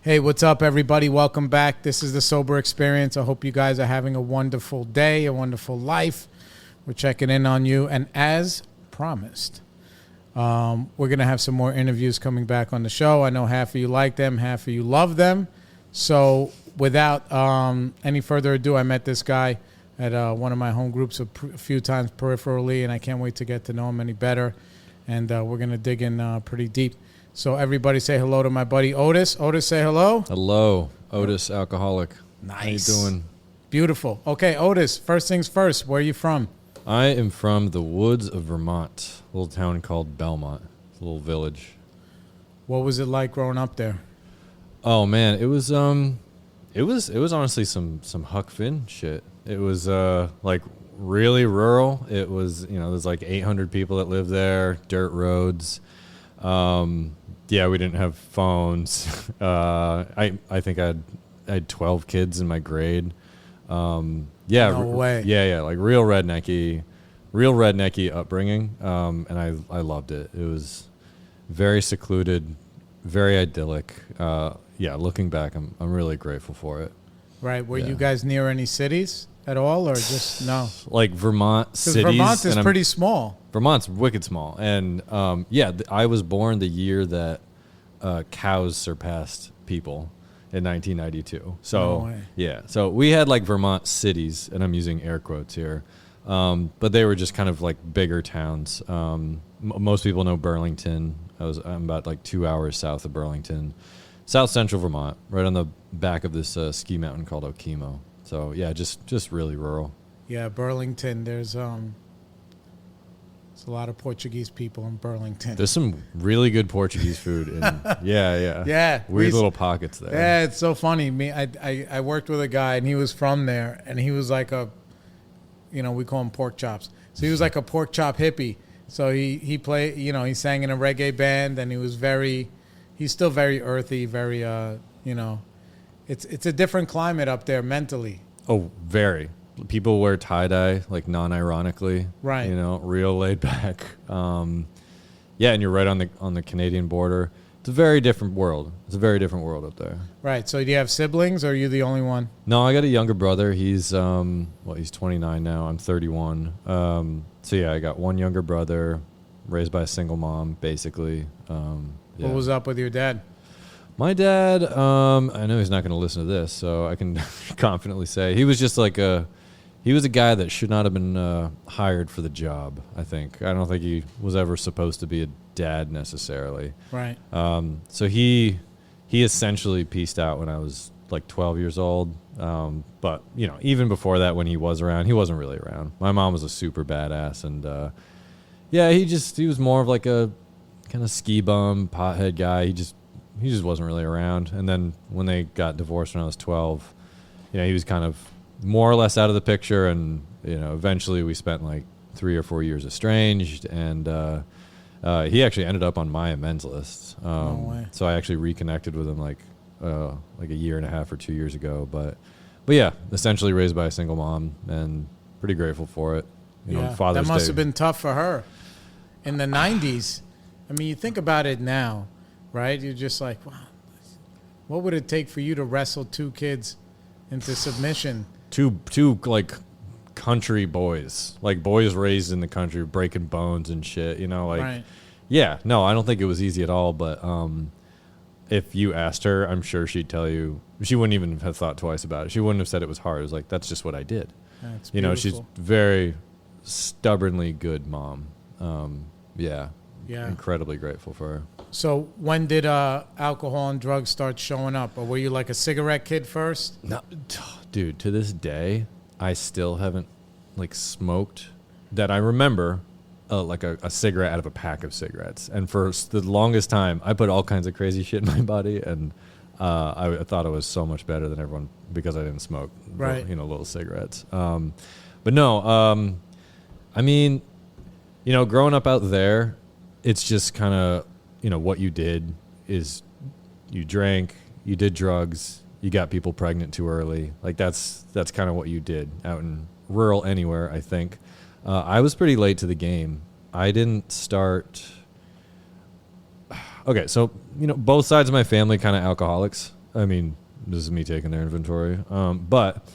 Hey, what's up, everybody? Welcome back. This is The Sober Experience. I hope you guys are having a wonderful day, a wonderful life. We're checking in on you. And as promised, we're going to have some more interviews coming back on the show. I know half of you like them, half of you love them. So without any further ado, I met this guy at one of my home groups a few times peripherally, and I can't wait to get to know him any better. And we're going to dig in pretty deep. So everybody say hello to my buddy Otis. Otis, say hello. Hello, Otis, alcoholic. Nice. How you doing? Beautiful. Okay, Otis, first things first, where are you from? I am from the woods of Vermont, a little town called Belmont, a little village. What was it like growing up there? Oh man, it was honestly some Huck Finn shit. It was like really rural. It was, there's like 800 people that live there, dirt roads. Yeah, we didn't have phones. I think I had 12 kids in my grade. Yeah, no way. Yeah, like real rednecky upbringing. And I loved it. It was very secluded, very idyllic. Yeah, looking back, I'm really grateful for it. Right. Were you guys near any cities at all, or just no? Like Vermont cities. Vermont is pretty small. Vermont's wicked small. And I was born the year that cows surpassed people in 1992. So, no way. Yeah. So we had like Vermont cities, and I'm using air quotes here. But they were just kind of like bigger towns. Most people know Burlington. I'm about like 2 hours south of Burlington. South Central Vermont, right on the back of this ski mountain called Okemo. So, yeah, just really rural. Yeah, Burlington, there's a lot of Portuguese people in Burlington. There's some really good Portuguese food. Yeah. Weird little pockets there. Yeah, it's so funny. I worked with a guy, and he was from there, and he was like we call him pork chops. So he was like a pork chop hippie. So he played, he sang in a reggae band, and he's still very earthy, very, it's a different climate up there mentally. Oh, very. People wear tie-dye, like non-ironically. Right. Real laid back. Yeah, and you're right on the Canadian border. It's a very different world. It's a very different world up there. Right. So do you have siblings, or are you the only one? No, I got a younger brother. He's he's 29 now. I'm 31. So yeah, I got one younger brother, raised by a single mom, basically. Yeah. What was up with your dad? My dad, I know he's not going to listen to this, so I can confidently say he was just like he was a guy that should not have been hired for the job, I think. I don't think he was ever supposed to be a dad necessarily. Right. So he essentially peaced out when I was like 12 years old. But, even before that, when he was around, he wasn't really around. My mom was a super badass, and yeah, he was more of like a kind of ski bum, pothead guy. He just wasn't really around. And then when they got divorced when I was 12, he was kind of more or less out of the picture. And, eventually we spent like 3 or 4 years estranged. And he actually ended up on my amends list. No way. So I actually reconnected with him like a year and a half or 2 years ago. But yeah, essentially raised by a single mom, and pretty grateful for it. Father's that must Day. have been tough for her in the 90s. I mean, you think about it now, right? You're just like, wow, what would it take for you to wrestle 2 kids into submission? Two like country boys, like boys raised in the country, breaking bones and shit. Right. Yeah, no, I don't think it was easy at all. But if you asked her, I'm sure she'd tell you. She wouldn't even have thought twice about it. She wouldn't have said it was hard. It was like, that's just what I did. That's beautiful. She's very stubbornly good mom. Yeah. Incredibly grateful for her. So when did alcohol and drugs start showing up? Or were you like a cigarette kid first? No, dude, to this day, I still haven't like smoked that I remember like a cigarette out of a pack of cigarettes. And for the longest time, I put all kinds of crazy shit in my body, and I thought I was so much better than everyone because I didn't smoke, right? Little cigarettes. But no, I mean, growing up out there, it's just kind of, what you did is you drank, you did drugs, you got people pregnant too early. Like that's kind of what you did out in rural anywhere, I think. I was pretty late to the game. I didn't start. Okay, so both sides of my family kind of alcoholics. I mean, this is me taking their inventory. But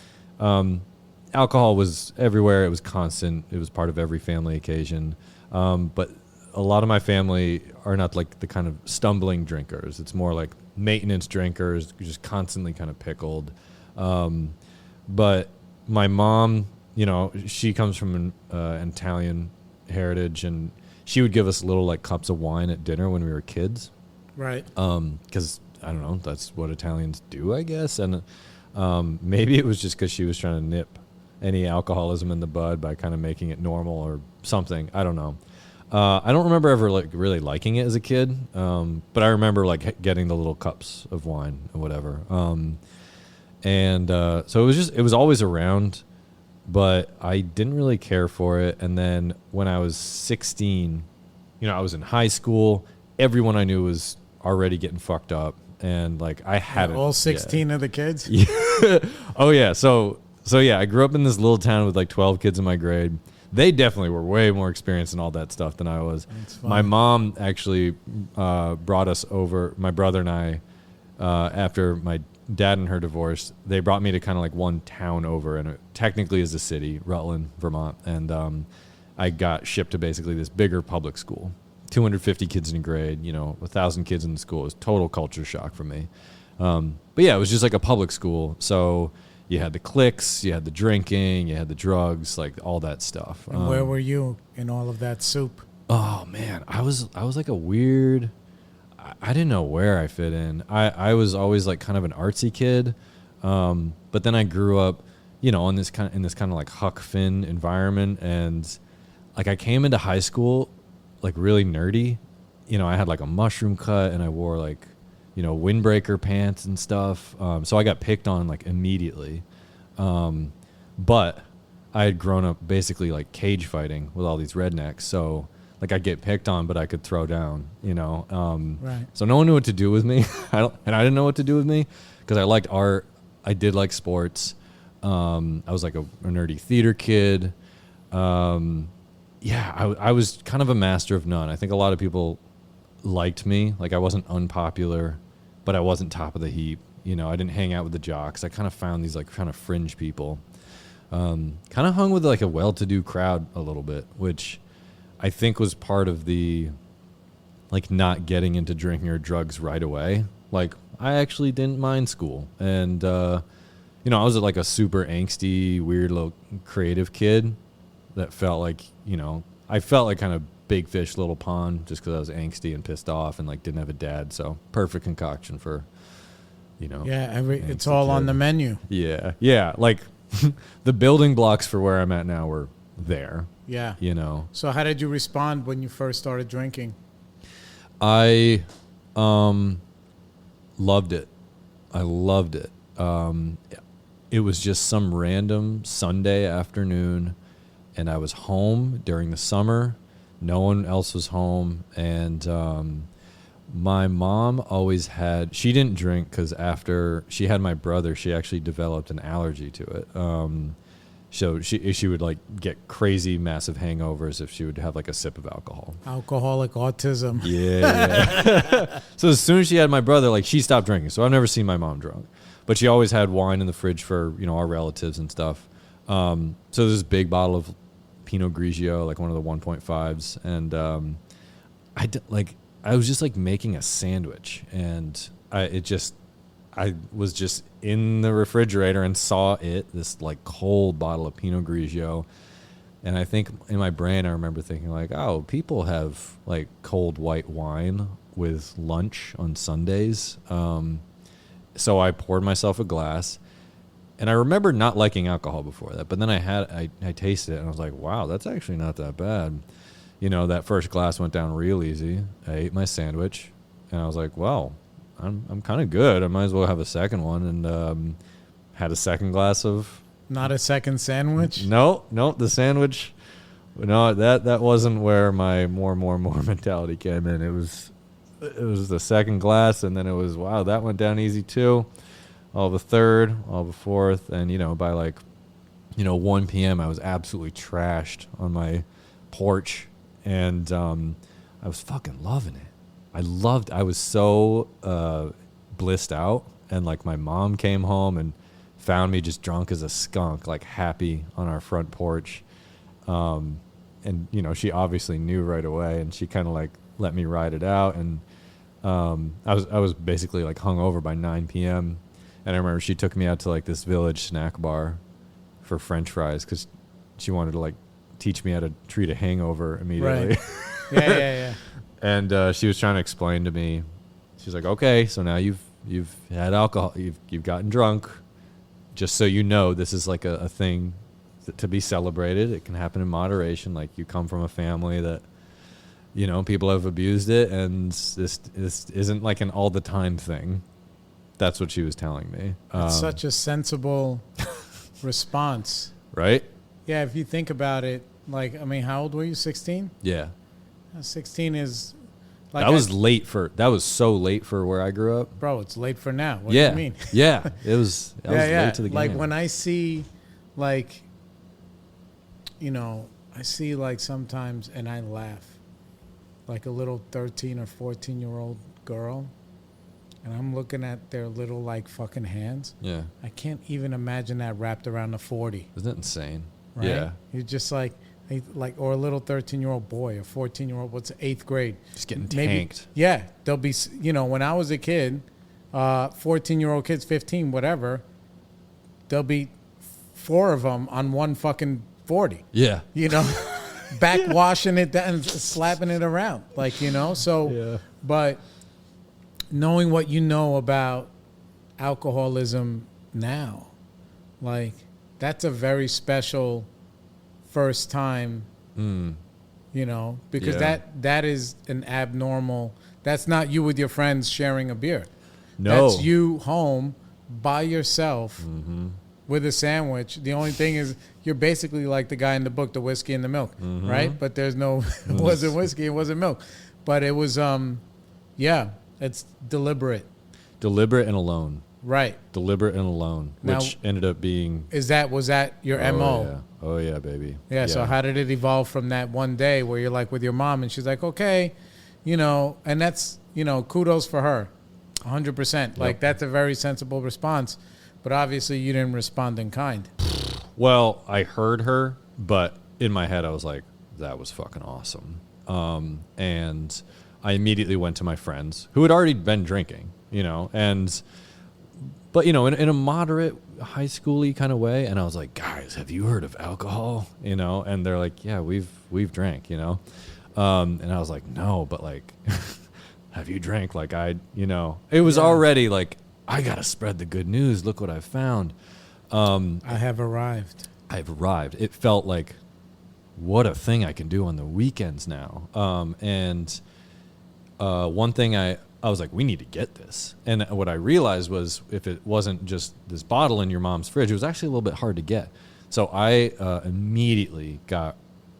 alcohol was everywhere. It was constant. It was part of every family occasion. But a lot of my family are not like the kind of stumbling drinkers. It's more like maintenance drinkers, just constantly kind of pickled. But my mom, you know, she comes from an Italian heritage, and she would give us little like cups of wine at dinner when we were kids. Right. Because I don't know, that's what Italians do, I guess. And maybe it was just because she was trying to nip any alcoholism in the bud by kind of making it normal or something. I don't know. I don't remember ever like really liking it as a kid, but I remember like getting the little cups of wine or whatever. So it was always around, but I didn't really care for it. And then when I was 16, you know, I was in high school. Everyone I knew was already getting fucked up, and like I hadn't. All 16 of the kids? Yeah. Oh yeah. So yeah, I grew up in this little town with like 12 kids in my grade. They definitely were way more experienced in all that stuff than I was. My mom actually brought us over, my brother and I, after my dad and her divorce. They brought me to kind of like one town over, and it technically is a city, Rutland, Vermont. And I got shipped to basically this bigger public school. 250 kids in a grade, you know, 1,000 kids in the school. It was total culture shock for me. But yeah, it was just like a public school. So you had the cliques, you had the drinking, you had the drugs, like all that stuff. And where were you in all of that soup? Oh man, I was like a weird. I didn't know where I fit in. I was always like kind of an artsy kid, but then I grew up, you know, in this kind of like Huck Finn environment, and like I came into high school like really nerdy. You know, I had like a mushroom cut, and I wore like, you know, windbreaker pants and stuff. So I got picked on like immediately. But I had grown up basically like cage fighting with all these rednecks. So like I'd get picked on, but I could throw down, you know? Right. So no one knew what to do with me. And I didn't know what to do with me because I liked art. I did like sports. I was like a nerdy theater kid. Yeah, I was kind of a master of none. I think a lot of people liked me. Like I wasn't unpopular, but I wasn't top of the heap. You know, I didn't hang out with the jocks. I kind of found these like kind of fringe people. Kind of hung with like a well-to-do crowd a little bit, which I think was part of the like not getting into drinking or drugs right away. Like I actually didn't mind school, and you know, I was like a super angsty, weird little creative kid that felt like, you know, I felt like kind of big fish, little pond, just because I was angsty and pissed off and like didn't have a dad. So perfect concoction for, you know. Yeah, it's all on the menu. Yeah. Like the building blocks for where I'm at now were there. Yeah. You know. So how did you respond when you first started drinking? I loved it. I loved it. It was just some random Sunday afternoon, and I was home during the summer. No one else was home, and my mom always had. She didn't drink because after she had my brother, she actually developed an allergy to it. So she would like get crazy, massive hangovers if she would have like a sip of alcohol. Alcoholic autism. Yeah. So as soon as she had my brother, like she stopped drinking. So I've never seen my mom drunk, but she always had wine in the fridge for, you know, our relatives and stuff. So there's this big bottle of Pinot Grigio, like one of the 1.5s, and I was just like making a sandwich, and I was just in the refrigerator and saw this like cold bottle of Pinot Grigio, and I think in my brain I remember thinking like, oh, people have like cold white wine with lunch on Sundays. So I poured myself a glass. And I remember not liking alcohol before that, but then I tasted it and I was like, wow, that's actually not that bad. You know, that first glass went down real easy. I ate my sandwich and I was like, well, I'm kind of good. I might as well have a second one, and had a second glass of. Not a second sandwich? No, the sandwich. No, that wasn't where my more mentality came in. It was the second glass, and then it was, wow, that went down easy too. All of a third, all of a fourth, and, you know, by like, you know, 1 p.m. I was absolutely trashed on my porch, and I was fucking loving it. I was so blissed out And like my mom came home and found me just drunk as a skunk, like happy on our front porch. And, you know, she obviously knew right away, and she kind of like let me ride it out. And I was basically like hungover by 9 p.m. And I remember she took me out to like this village snack bar for French fries because she wanted to like teach me how to treat a hangover immediately. Right. Yeah. And she was trying to explain to me. She's like, okay, so now you've had alcohol, you've gotten drunk. Just so you know, this is like a thing to be celebrated. It can happen in moderation. Like, you come from a family that, you know, people have abused it, and this isn't like an all the time thing. That's what she was telling me. It's such a sensible response. Right? Yeah, if you think about it, like, I mean, how old were you? 16? Yeah. 16 is like... That was so late for where I grew up. Bro, it's late for now. What do you mean? Yeah. I was late to the game. Like, when I see, like, you know, I see, like, sometimes, and I laugh, like a little 13 or 14-year-old girl, and I'm looking at their little, like, fucking hands. Yeah. I can't even imagine that wrapped around a 40. Isn't that insane? Right? Yeah. You're just like, or a little 13-year-old boy, a 14-year-old, what's 8th grade? Just getting tanked. Yeah. They'll be, you know, when I was a kid, 14-year-old kids, 15, whatever, there'll be 4 of them on one fucking 40. Yeah. You know, backwashing it down and slapping it around. Like, you know, so, Yeah. But knowing what you know about alcoholism now, like, that's a very special first time, you know, because that is an abnormal, that's not you with your friends sharing a beer. No. That's you home by yourself with a sandwich. The only thing is you're basically like the guy in the book, The Whiskey and the Milk, right? But there's no, it wasn't whiskey, it wasn't milk. But it was, it's deliberate. Deliberate and alone. Right. Deliberate and alone, Now, which ended up being... was that your MO? Yeah. Oh, yeah, baby. Yeah, so how did it evolve from that one day where you're like with your mom and she's like, okay, you know, and that's, you know, kudos for her, 100%. Like, that's a very sensible response, but obviously you didn't respond in kind. Well, I heard her, but in my head I was like, that was fucking awesome. And I immediately went to my friends who had already been drinking, you know, but, you know, in a moderate high school-y kind of way. And I was like, guys, have you heard of alcohol? You know, and they're like, yeah, we've drank, you know. And I was like, no, but like, have you drank? Like, you know, it was already like, I got to spread the good news. Look what I found. I have arrived. I've arrived. It felt like, what a thing I can do on the weekends now. And one thing I was like, we need to get this. And what I realized was, if it wasn't just this bottle in your mom's fridge, it was actually a little bit hard to get. So I immediately got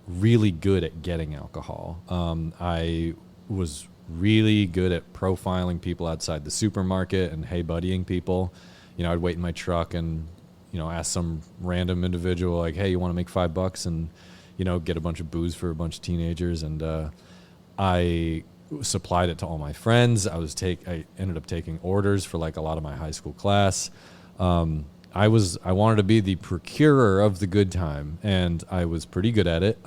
really good at getting alcohol. I was really good at profiling people outside the supermarket and hey buddying people. You know, I'd wait in my truck and, you know, ask some random individual like, hey, you want to make $5 and, you know, get a bunch of booze for a bunch of teenagers. And I supplied it to all my friends. I ended up taking orders for like a lot of my high school class. I wanted to be the procurer of the good time, and I was pretty good at it.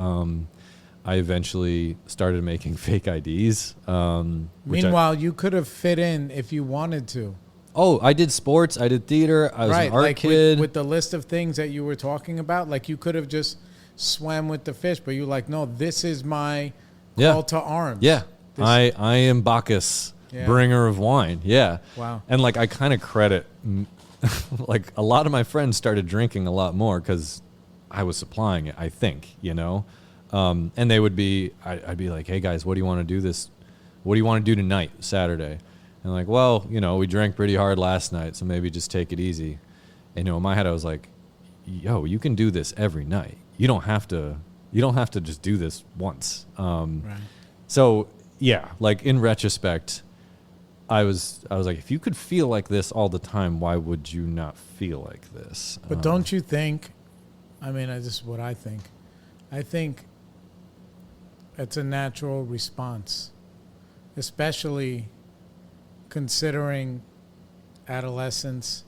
I eventually started making fake IDs. Meanwhile, you could have fit in if you wanted to. Oh, I did sports. I did theater. I was an art like kid. With the list of things that you were talking about, like you could have just swam with the fish, but you're like, no, this is my call to arms. Yeah. I am Bacchus, bringer of wine. Yeah. Wow. And like, I kind of credit, like a lot of my friends started drinking a lot more because I was supplying it, I think, you know? And they would be, I'd be like, hey guys, what do you want to do what do you want to do tonight, Saturday? And like, well, you know, we drank pretty hard last night, so maybe just take it easy. And, you know, in my head, I was like, yo, you can do this every night. You don't have to just do this once. Right. So yeah, like in retrospect, I was like, if you could feel like this all the time, why would you not feel like this? But don't you think, I mean, this is what I think. I think it's a natural response, especially considering adolescence,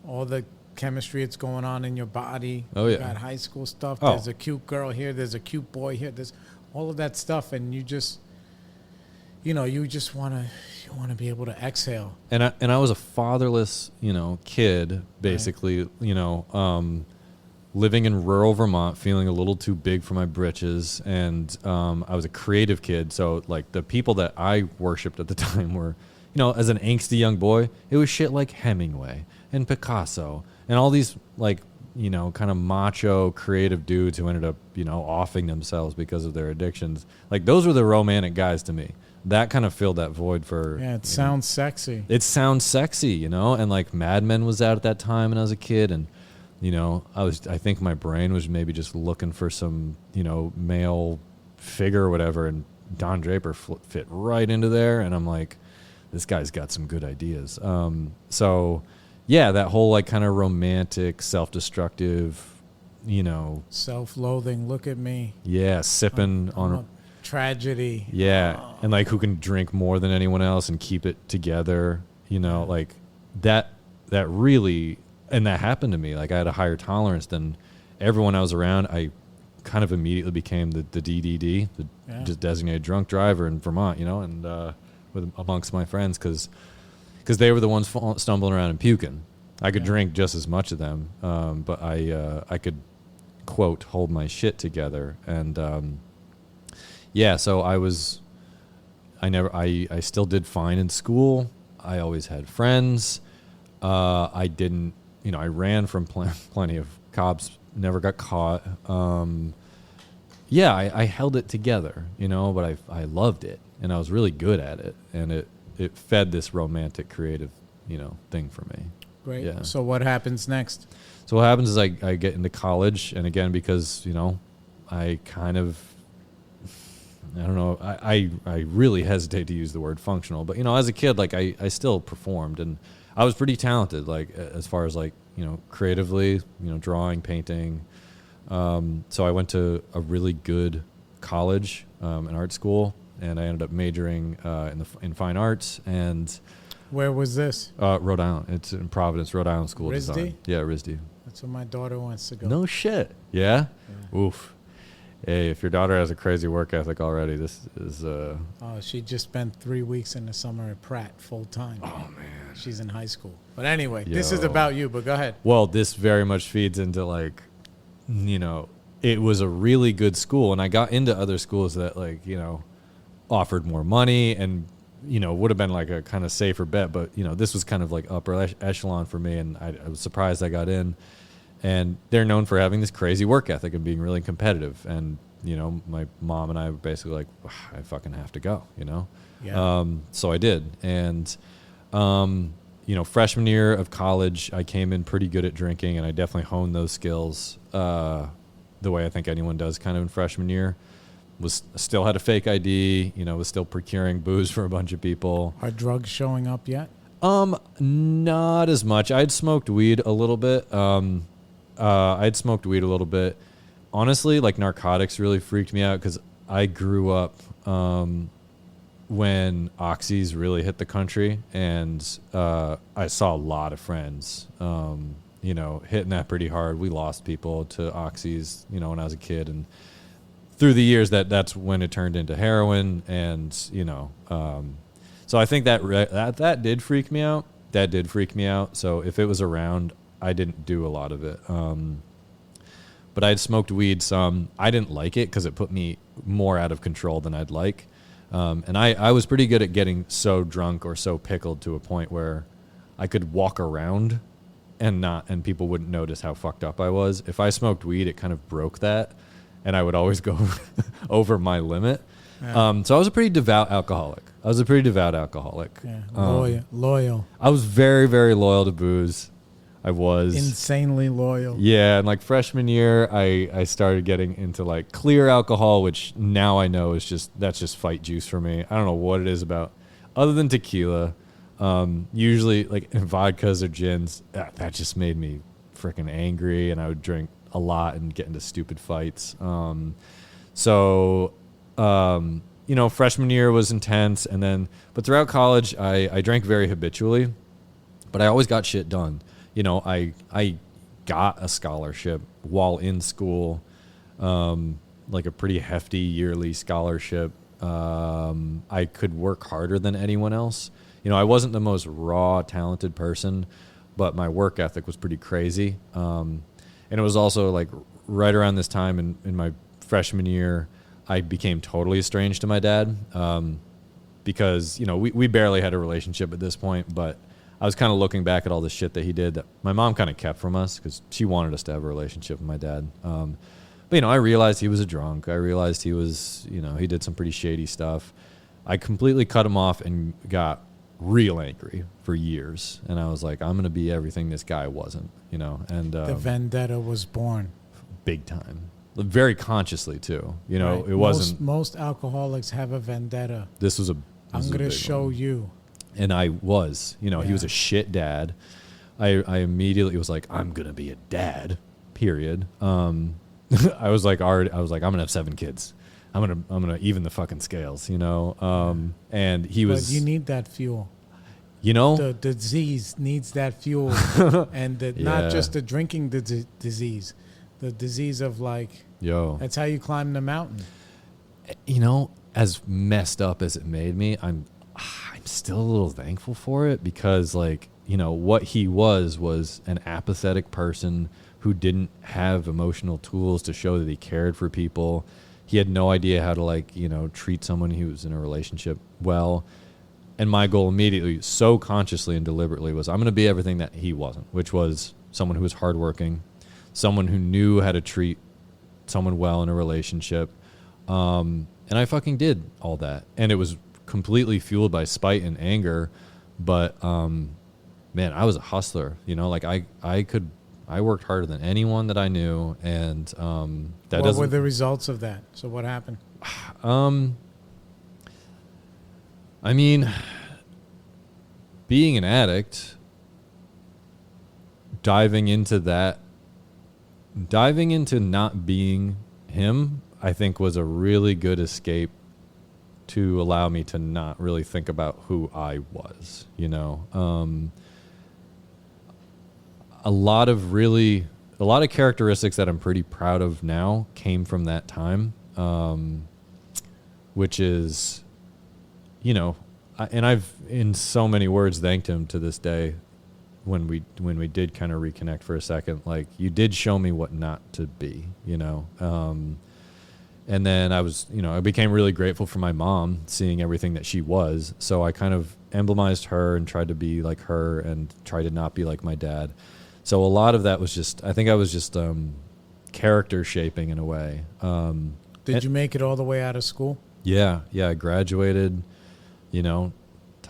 all the chemistry that's going on in your body. Oh, yeah. You got high school stuff. Oh. There's a cute girl here. There's a cute boy here. There's all of that stuff, and you just, you just want to be able to exhale. And I was a fatherless, kid, basically, living in rural Vermont, feeling a little too big for my britches. And I was a creative kid. So, like, the people that I worshipped at the time were, as an angsty young boy, it was shit like Hemingway and Picasso and all these, like, kind of macho creative dudes who ended up, offing themselves because of their addictions. Like, those were the romantic guys to me. That kind of filled that void for... Yeah, it sounds sexy. It sounds sexy, and like Mad Men was out at that time when I was a kid, and I think my brain was maybe just looking for some, male figure or whatever, and Don Draper fit right into there, and I'm like, this guy's got some good ideas. So yeah, that whole like kind of romantic, self-destructive, self-loathing. Look at me. Yeah, sipping on tragedy. Yeah, and like who can drink more than anyone else and keep it together. Like that really, and that happened to me. Like I had a higher tolerance than everyone I was around. I kind of immediately became the DDD, just designated drunk driver in Vermont. And amongst my friends because they were the ones stumbling around and puking. I could drink just as much of them, but I could, quote, hold my shit together. And so I still did fine in school. I always had friends. I didn't, I ran from plenty of cops, never got caught. I held it together, but I loved it and I was really good at it. And it fed this romantic, creative, thing for me. Great. Yeah. So what happens next? So what happens is I get into college, and again, because, I kind of, I don't know, I really hesitate to use the word functional, but, as a kid, like I still performed, and I was pretty talented, like as far as like, creatively, drawing, painting. So I went to a really good college, an art school, and I ended up majoring in fine arts. And where was this? Rhode Island. It's in Providence, Rhode Island School of RISD? Design. Yeah, RISD. That's where my daughter wants to go. No shit. Yeah? Oof. Hey, if your daughter has a crazy work ethic already, this is... Oh, she just spent 3 weeks in the summer at Pratt full time. Oh, man. She's in high school. But anyway, this is about you, but go ahead. Well, this very much feeds into like, it was a really good school, and I got into other schools that like, offered more money and, would have been like a kind of safer bet. But, this was kind of like upper echelon for me, and I was surprised I got in. And they're known for having this crazy work ethic and being really competitive. And, my mom and I were basically like, I fucking have to go, Yeah. So I did. And, freshman year of college, I came in pretty good at drinking, and I definitely honed those skills the way I think anyone does kind of in freshman year. Still had a fake ID, was still procuring booze for a bunch of people. Are drugs showing up yet? Not as much. I'd smoked weed a little bit. Honestly, like narcotics really freaked me out because I grew up when oxys really hit the country, and I saw a lot of friends, hitting that pretty hard. We lost people to oxys, when I was a kid, and through the years that's when it turned into heroin, and so I think that did freak me out. That did freak me out. So if it was around, I didn't do a lot of it. But I'd smoked weed some. I didn't like it because it put me more out of control than I'd like. And I was pretty good at getting so drunk or so pickled to a point where I could walk around and people wouldn't notice how fucked up I was. If I smoked weed, it kind of broke that, and I would always go over my limit. Yeah. So I was a pretty devout alcoholic. Yeah, loyal. I was very, very loyal to booze. I was insanely loyal. Yeah, and like freshman year, I started getting into like clear alcohol, which now I know that's just fight juice for me. I don't know what it is about, other than tequila. Usually like vodkas or gins. That just made me freaking angry, and I would drink a lot and get into stupid fights. Freshman year was intense, but throughout college, I drank very habitually. but I always got shit done. I got a scholarship while in school, like a pretty hefty yearly scholarship. I could work harder than anyone else. I wasn't the most raw, talented person, but my work ethic was pretty crazy. And it was also like right around this time in my freshman year, I became totally estranged to my dad, because, we barely had a relationship at this point, but I was kind of looking back at all the shit that he did that my mom kind of kept from us because she wanted us to have a relationship with my dad. But, I realized he was a drunk. I realized he was, he did some pretty shady stuff. I completely cut him off and got real angry for years. And I was like, I'm going to be everything this guy wasn't, and the vendetta was born. Big time. Very consciously too. Right. It wasn't. Most alcoholics have a vendetta. This was a. I'm going to show you. And I was, he was a shit dad. I immediately was like, I'm going to be a dad, period. I was like, I'm going to have 7 kids. I'm going to even the fucking scales, and he was. But you need that fuel. The disease needs that fuel. And not just the drinking disease, the disease of that's how you climb the mountain. As messed up as it made me, I'm still a little thankful for it because what he was an apathetic person who didn't have emotional tools to show that he cared for people. He had no idea how to treat someone he was in a relationship well. And my goal immediately, so consciously and deliberately, was I'm going to be everything that he wasn't, which was someone who was hardworking, someone who knew how to treat someone well in a relationship. And I fucking did all that. And it was completely fueled by spite and anger. But, man, I was a hustler, I worked harder than anyone that I knew. And, what were the results of that? So what happened? Being an addict, diving into not being him, I think was a really good escape to allow me to not really think about who I was, a lot of characteristics that I'm pretty proud of now came from that time, which is, and I've in so many words thanked him to this day when we did kind of reconnect for a second. Like, you did show me what not to be, and then I became really grateful for my mom seeing everything that she was. So I kind of emblemized her and tried to be like her and tried to not be like my dad. So a lot of that was I think I was just character shaping in a way. Did you make it all the way out of school? Yeah. I graduated, top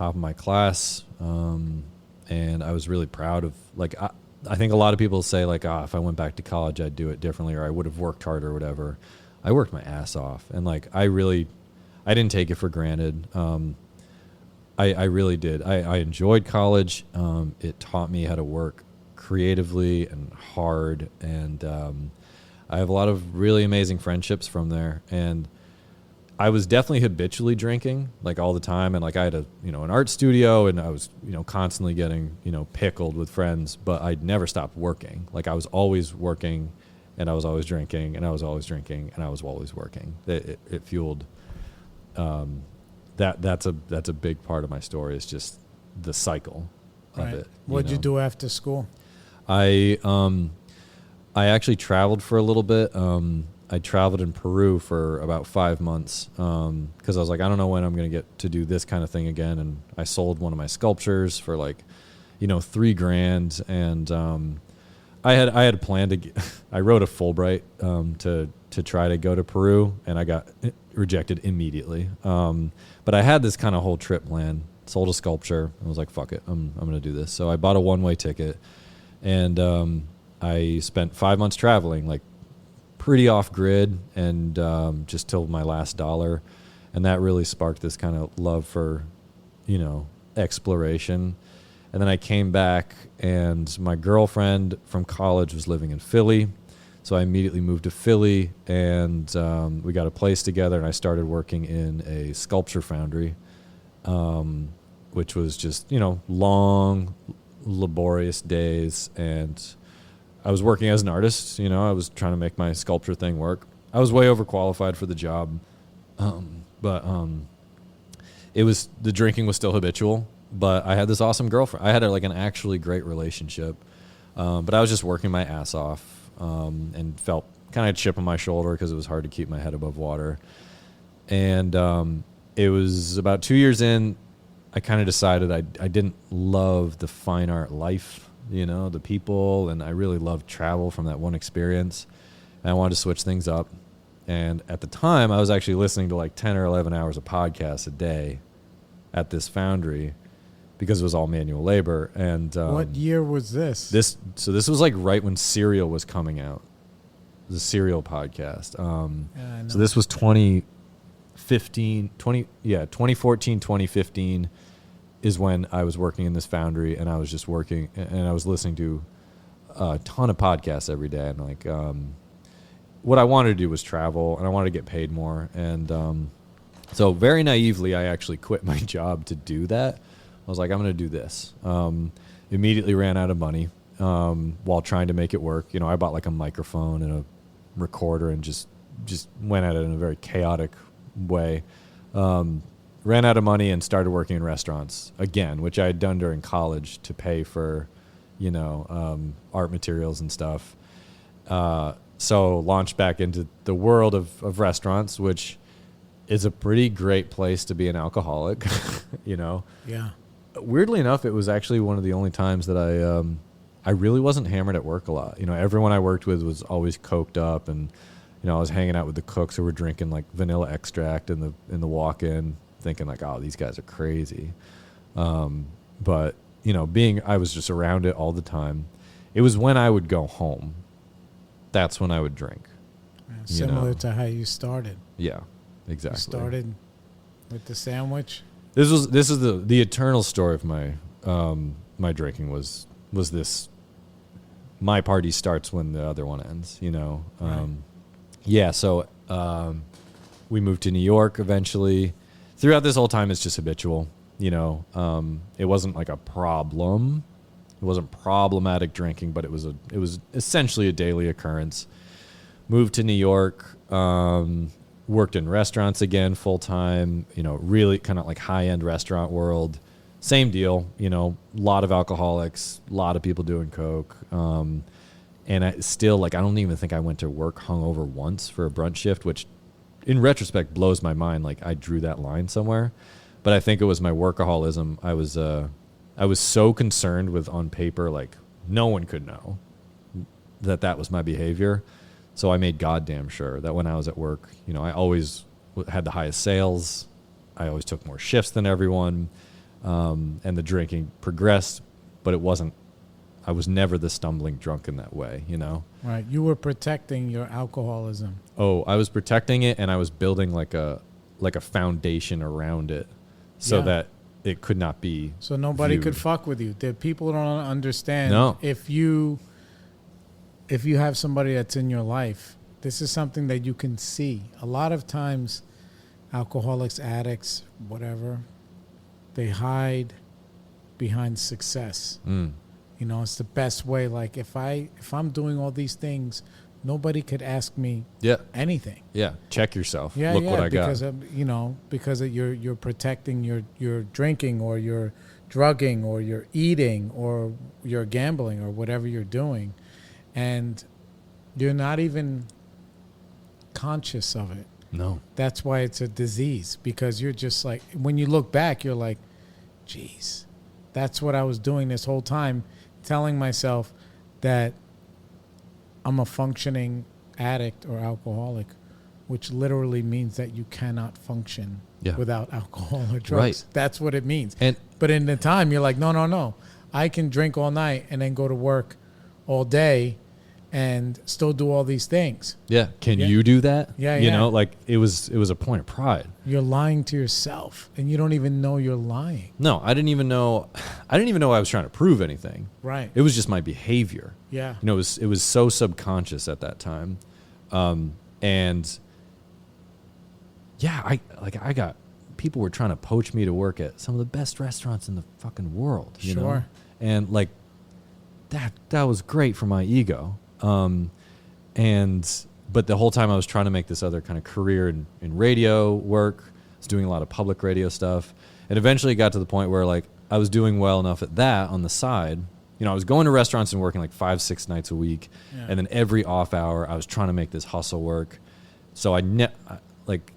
of my class. And I was really proud of, I think a lot of people say if I went back to college, I'd do it differently, or I would have worked harder or whatever. I worked my ass off. And I didn't take it for granted. I really did. I enjoyed college. It taught me how to work creatively and hard. And I have a lot of really amazing friendships from there. And I was definitely habitually drinking all the time. And I had an art studio, and I was, constantly getting, pickled with friends, but I'd never stopped working. I was always working, and I was always drinking, and I was always drinking, and I was always working. It fueled, that's a big part of my story, is just the cycle of it. What'd you do after school? I actually traveled for a little bit. I traveled in Peru for about 5 months because I was like, I don't know when I'm going to get to do this kind of thing again. And I sold one of my sculptures for $3,000. And I had planned to I wrote a Fulbright to try to go to Peru, and I got rejected immediately. But I had this kind of whole trip planned. Sold a sculpture. I was like, fuck it, I'm going to do this. So I bought a one-way ticket, and I spent 5 months traveling, pretty off grid, and just till my last dollar. And that really sparked this kind of love for, exploration. And then I came back, and my girlfriend from college was living in Philly. So I immediately moved to Philly, and we got a place together, and I started working in a sculpture foundry, which was just, long, laborious days, and I was working as an artist. You know, I was trying to make my sculpture thing work. I was way overqualified for the job, but the drinking was still habitual. But I had this awesome girlfriend. I had like an actually great relationship, but I was just working my ass off, and felt kind of a chip on my shoulder because it was hard to keep my head above water. And it was about 2 years in, I kind of decided I didn't love the fine art life, you know, the people, and I really loved travel from that one experience. And I wanted to switch things up. And at the time, I was actually listening to like 10 or 11 hours of podcasts a day at this foundry because it was all manual labor. And what year was this? This was like right when Serial was coming out, the Serial podcast. So this was 2014, 2015 is when I was working in this foundry, and I was just working, and I was listening to a ton of podcasts every day. And like, what I wanted to do was travel, and I wanted to get paid more. And so very naively, I actually quit my job to do that. I was like, I'm going to do this. Immediately ran out of money while trying to make it work. You know, I bought like a microphone and a recorder and just went at it in a very chaotic way. Ran out of money and started working in restaurants again, which I had done during college to pay for, you know, art materials and stuff. So launched back into the world of restaurants, which is a pretty great place to be an alcoholic, you know? Yeah. Weirdly enough, it was actually one of the only times that I really wasn't hammered at work a lot. You know, everyone I worked with was always coked up, and you know, I was hanging out with the cooks who were drinking like vanilla extract in the walk-in, thinking like, oh, these guys are crazy. But you know, I was just around it all the time. It was when I would go home, that's when I would drink. Yeah, similar to how you started. Yeah, exactly. You started with the sandwich. This is the eternal story of my my drinking was this. My party starts when the other one ends, you know. Right. Yeah, so we moved to New York eventually. Throughout this whole time, it's just habitual, you know. It wasn't like a problem. It wasn't problematic drinking, but it was essentially a daily occurrence. Moved to New York, worked in restaurants again full time, you know, really kind of like high-end restaurant world. Same deal, you know, a lot of alcoholics, a lot of people doing coke. And I still, like, I don't even think I went to work hungover once for a brunch shift, which in retrospect blows my mind. Like, I drew that line somewhere. But I think it was my workaholism. I was so concerned with, on paper, like, no one could know that was my behavior. So I made goddamn sure that when I was at work, you know, I always had the highest sales. I always took more shifts than everyone. And the drinking progressed, but I was never the stumbling drunk in that way, you know? Right. You were protecting your alcoholism. Oh, I was protecting it, and I was building like a foundation around it so that it could not be So nobody viewed. could fuck with you. The people don't understand. No. If you have somebody that's in your life, this is something that you can see. A lot of times, alcoholics, addicts, whatever, they hide behind success. You know, it's the best way. Like if I'm doing all these things, nobody could ask me anything. Yeah, check yourself. Yeah, Look what I got. Because you're protecting your drinking, or your drugging, or your eating, or your gambling, or whatever you're doing, and you're not even conscious of it. No. That's why it's a disease, because you're just like, when you look back, you're like, geez, that's what I was doing this whole time, telling myself that I'm a functioning addict or alcoholic, which literally means that you cannot function without alcohol or drugs. Right. That's what it means. And but in the time, you're like, no. I can drink all night and then go to work all day and still do all these things. yeah, can you do that? Yeah, you yeah. know, like it was a point of pride. You're lying to yourself, and you don't even know you're lying. No, I didn't even know I was trying to prove anything. Right. It was just my behavior. Yeah. You know, it was so subconscious at that time. And yeah, I got people were trying to poach me to work at some of the best restaurants in the fucking world, you know? And like that was great for my ego. But the whole time I was trying to make this other kind of career in radio work. I was doing a lot of public radio stuff. And eventually it got to the point where like I was doing well enough at that on the side. You know, I was going to restaurants and working like 5-6 nights a week. Yeah. And then every off hour I was trying to make this hustle work. So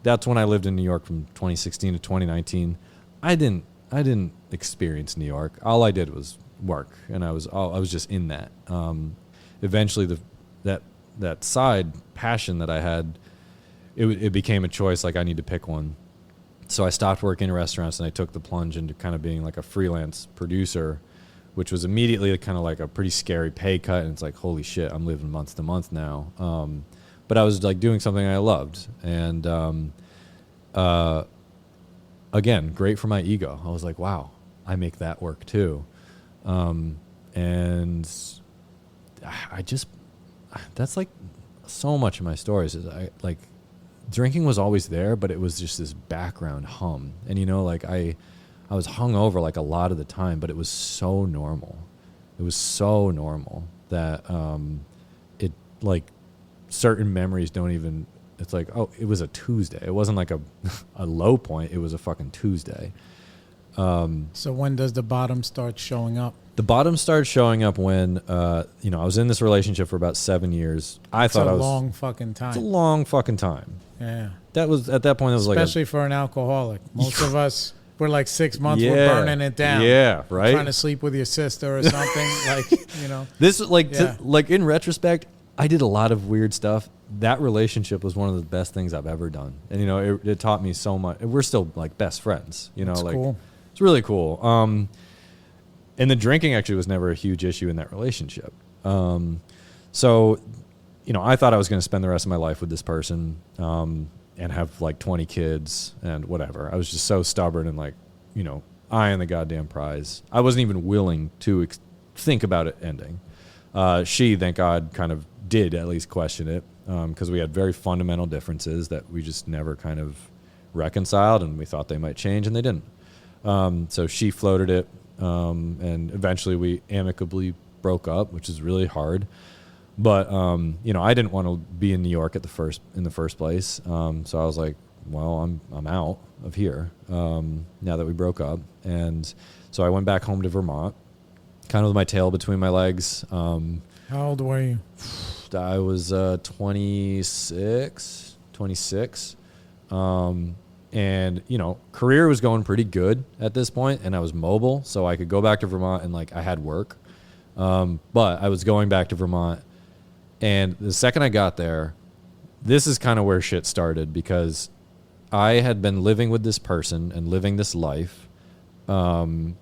that's when I lived in New York from 2016 to 2019. I didn't experience New York. All I did was work, and I was just in that. Eventually that side passion that I had, it became a choice. Like I need to pick one. So I stopped working in restaurants and I took the plunge into kind of being like a freelance producer, which was immediately kind of like a pretty scary pay cut. And it's like, holy shit, I'm living month to month now. But I was like doing something I loved. And, again, great for my ego. I was like, wow, I make that work too. And that's like so much of my stories is drinking was always there, but it was just this background hum. And, you know, like I was hungover like a lot of the time, but it was so normal. It was so normal that, it like certain memories don't even, it's like, oh, it was a Tuesday. It wasn't like a low point. It was a fucking Tuesday. So when does the bottom start showing up? The bottom started showing up when, I was in this relationship for about 7 years. It's a long fucking time. It's a long fucking time. Yeah. That was, at that point, it was especially for an alcoholic. Most of us, we're like 6 months, we're burning it down. Yeah, right? Trying to sleep with your sister or something. This, like in retrospect, I did a lot of weird stuff. That relationship was one of the best things I've ever done. And, it taught me so much. We're still like best friends, That's cool. It's really cool. And the drinking actually was never a huge issue in that relationship. So, I thought I was going to spend the rest of my life with this person, and have like 20 kids and whatever. I was just so stubborn and like, eyeing the goddamn prize. I wasn't even willing to think about it ending. She, thank God, kind of did at least question it, because we had very fundamental differences that we just never kind of reconciled, and we thought they might change, and they didn't. So she floated it, and eventually we amicably broke up, which is really hard. But I didn't want to be in New York in the first place. So I was like, well, I'm out of here now that we broke up, and so I went back home to Vermont, kind of with my tail between my legs. How old were you? I was 26. And, career was going pretty good at this point, and I was mobile, so I could go back to Vermont and, like, I had work. But I was going back to Vermont, and the second I got there, this is kind of where shit started, because I had been living with this person and living this life, and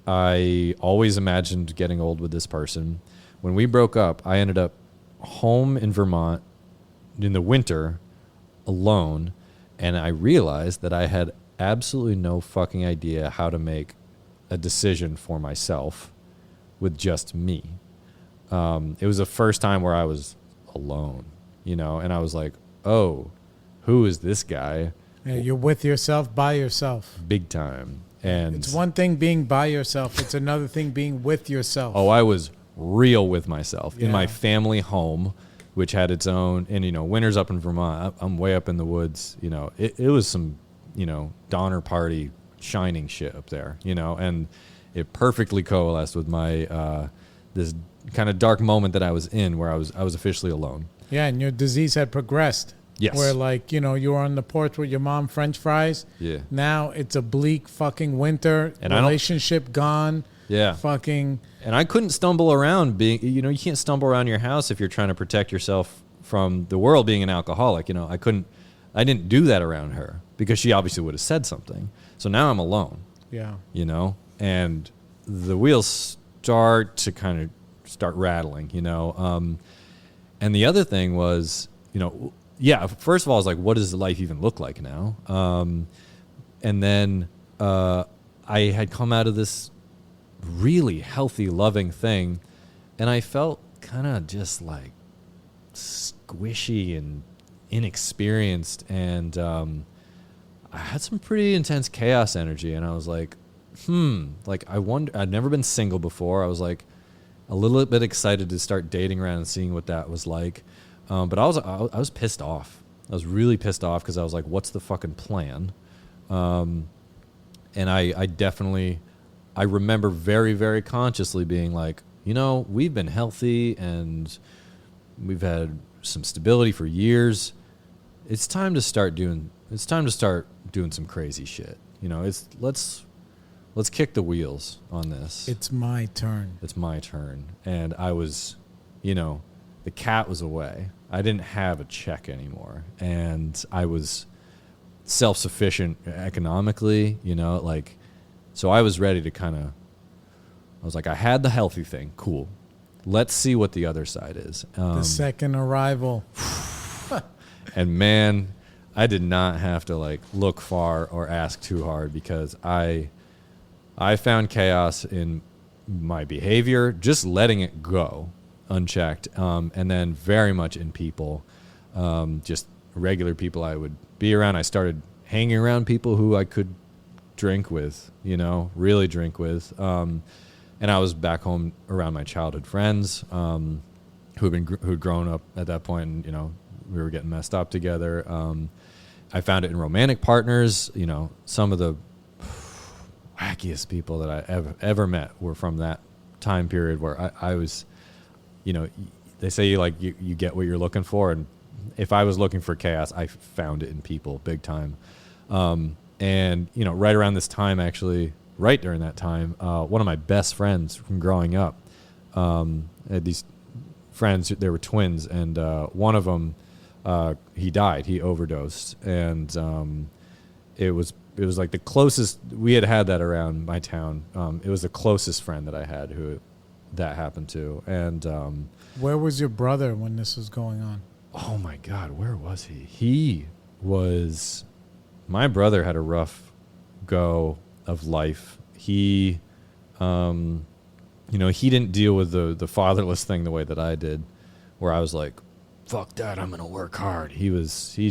I always imagined getting old with this person. When we broke up, I ended up home in Vermont in the winter alone, and I realized that I had absolutely no fucking idea how to make a decision for myself with just me. It was the first time where I was alone, and I was like, oh, who is this guy? Yeah, you're with yourself, by yourself. Big time. And it's one thing being by yourself. It's another thing being with yourself. Oh, I was real with myself in my family home, which had its own, and, winters up in Vermont, I'm way up in the woods, it was some, Donner Party shining shit up there, and it perfectly coalesced with my, this kind of dark moment that I was in, where I was officially alone. Yeah. And your disease had progressed. Yes. Where you were on the porch with your mom, French fries. Yeah. Now it's a bleak fucking winter. And relationship gone. Yeah. Fucking. And I couldn't stumble around you can't stumble around your house if you're trying to protect yourself from the world being an alcoholic. I didn't do that around her, because she obviously would have said something. So now I'm alone. Yeah. And the wheels start rattling, and the other thing was, first of all, I was like, what does life even look like now? And then I had come out of this really healthy, loving thing, and I felt kind of just like squishy and inexperienced, and I had some pretty intense chaos energy, and I was like, like I wonder, I'd never been single before. I was like a little bit excited to start dating around and seeing what that was like. But I was pissed off. I was really pissed off because I was like, what's the fucking plan? And I definitely, I remember very, very consciously being like, you know, we've been healthy and we've had some stability for years. It's time to start doing some crazy shit. You know, let's kick the wheels on this. It's my turn. It's my turn. And I was, you know, the cat was away. I didn't have a check anymore. And I was self-sufficient economically, you know, like, so I was ready to I was like, I had the healthy thing. Cool. Let's see what the other side is. The second arrival. And man, I did not have to like look far or ask too hard, because I found chaos in my behavior, just letting it go unchecked, and then very much in people, just regular people I would be around. I started hanging around people who I could drink with, you know, really drink with. And I was back home around my childhood friends, who'd grown up at that point, and, you know, we were getting messed up together. I found it in romantic partners. You know, some of the wackiest people that I ever met were from that time period where I was, you know, they say you get what you're looking for. And if I was looking for chaos, I found it in people big time. And, you know, right around this time, actually, right during that time, one of my best friends from growing up, I had these friends, they were twins, and one of them, he died. He overdosed, and it was like the closest we had that around my town. It was the closest friend that I had who that happened to. And where was your brother when this was going on? Oh my God, where was he? My brother had a rough go of life. He, you know, he didn't deal with the fatherless thing the way that I did, where I was like, fuck that, I'm gonna work hard. He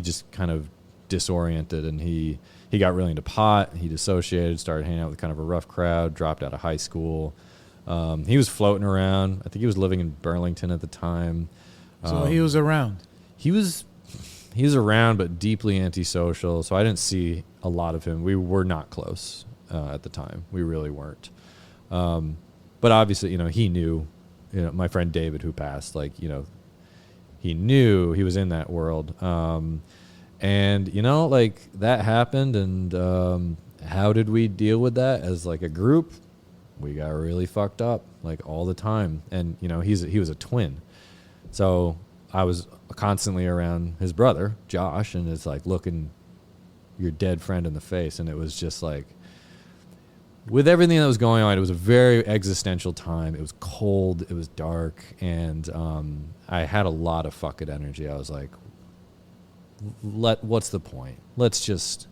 just kind of disoriented, and he got really into pot. He dissociated, started hanging out with kind of a rough crowd, dropped out of high school. He was floating around. I think he was living in Burlington at the time. So he was around. He was around, but deeply antisocial. So I didn't see a lot of him. We were not close at the time. We really weren't. But obviously, you know, he knew, you know, my friend David, who passed, like, you know, he knew he was in that world. And, you know, like, that happened. And how did we deal with that as like a group? We got really fucked up, like, all the time. And, you know, he was a twin. So I was constantly around his brother, Josh, and it's like looking your dead friend in the face. And it was just like, with everything that was going on, it was a very existential time. It was cold, it was dark, and I had a lot of fuck it energy. I was like, what's the point? Let's just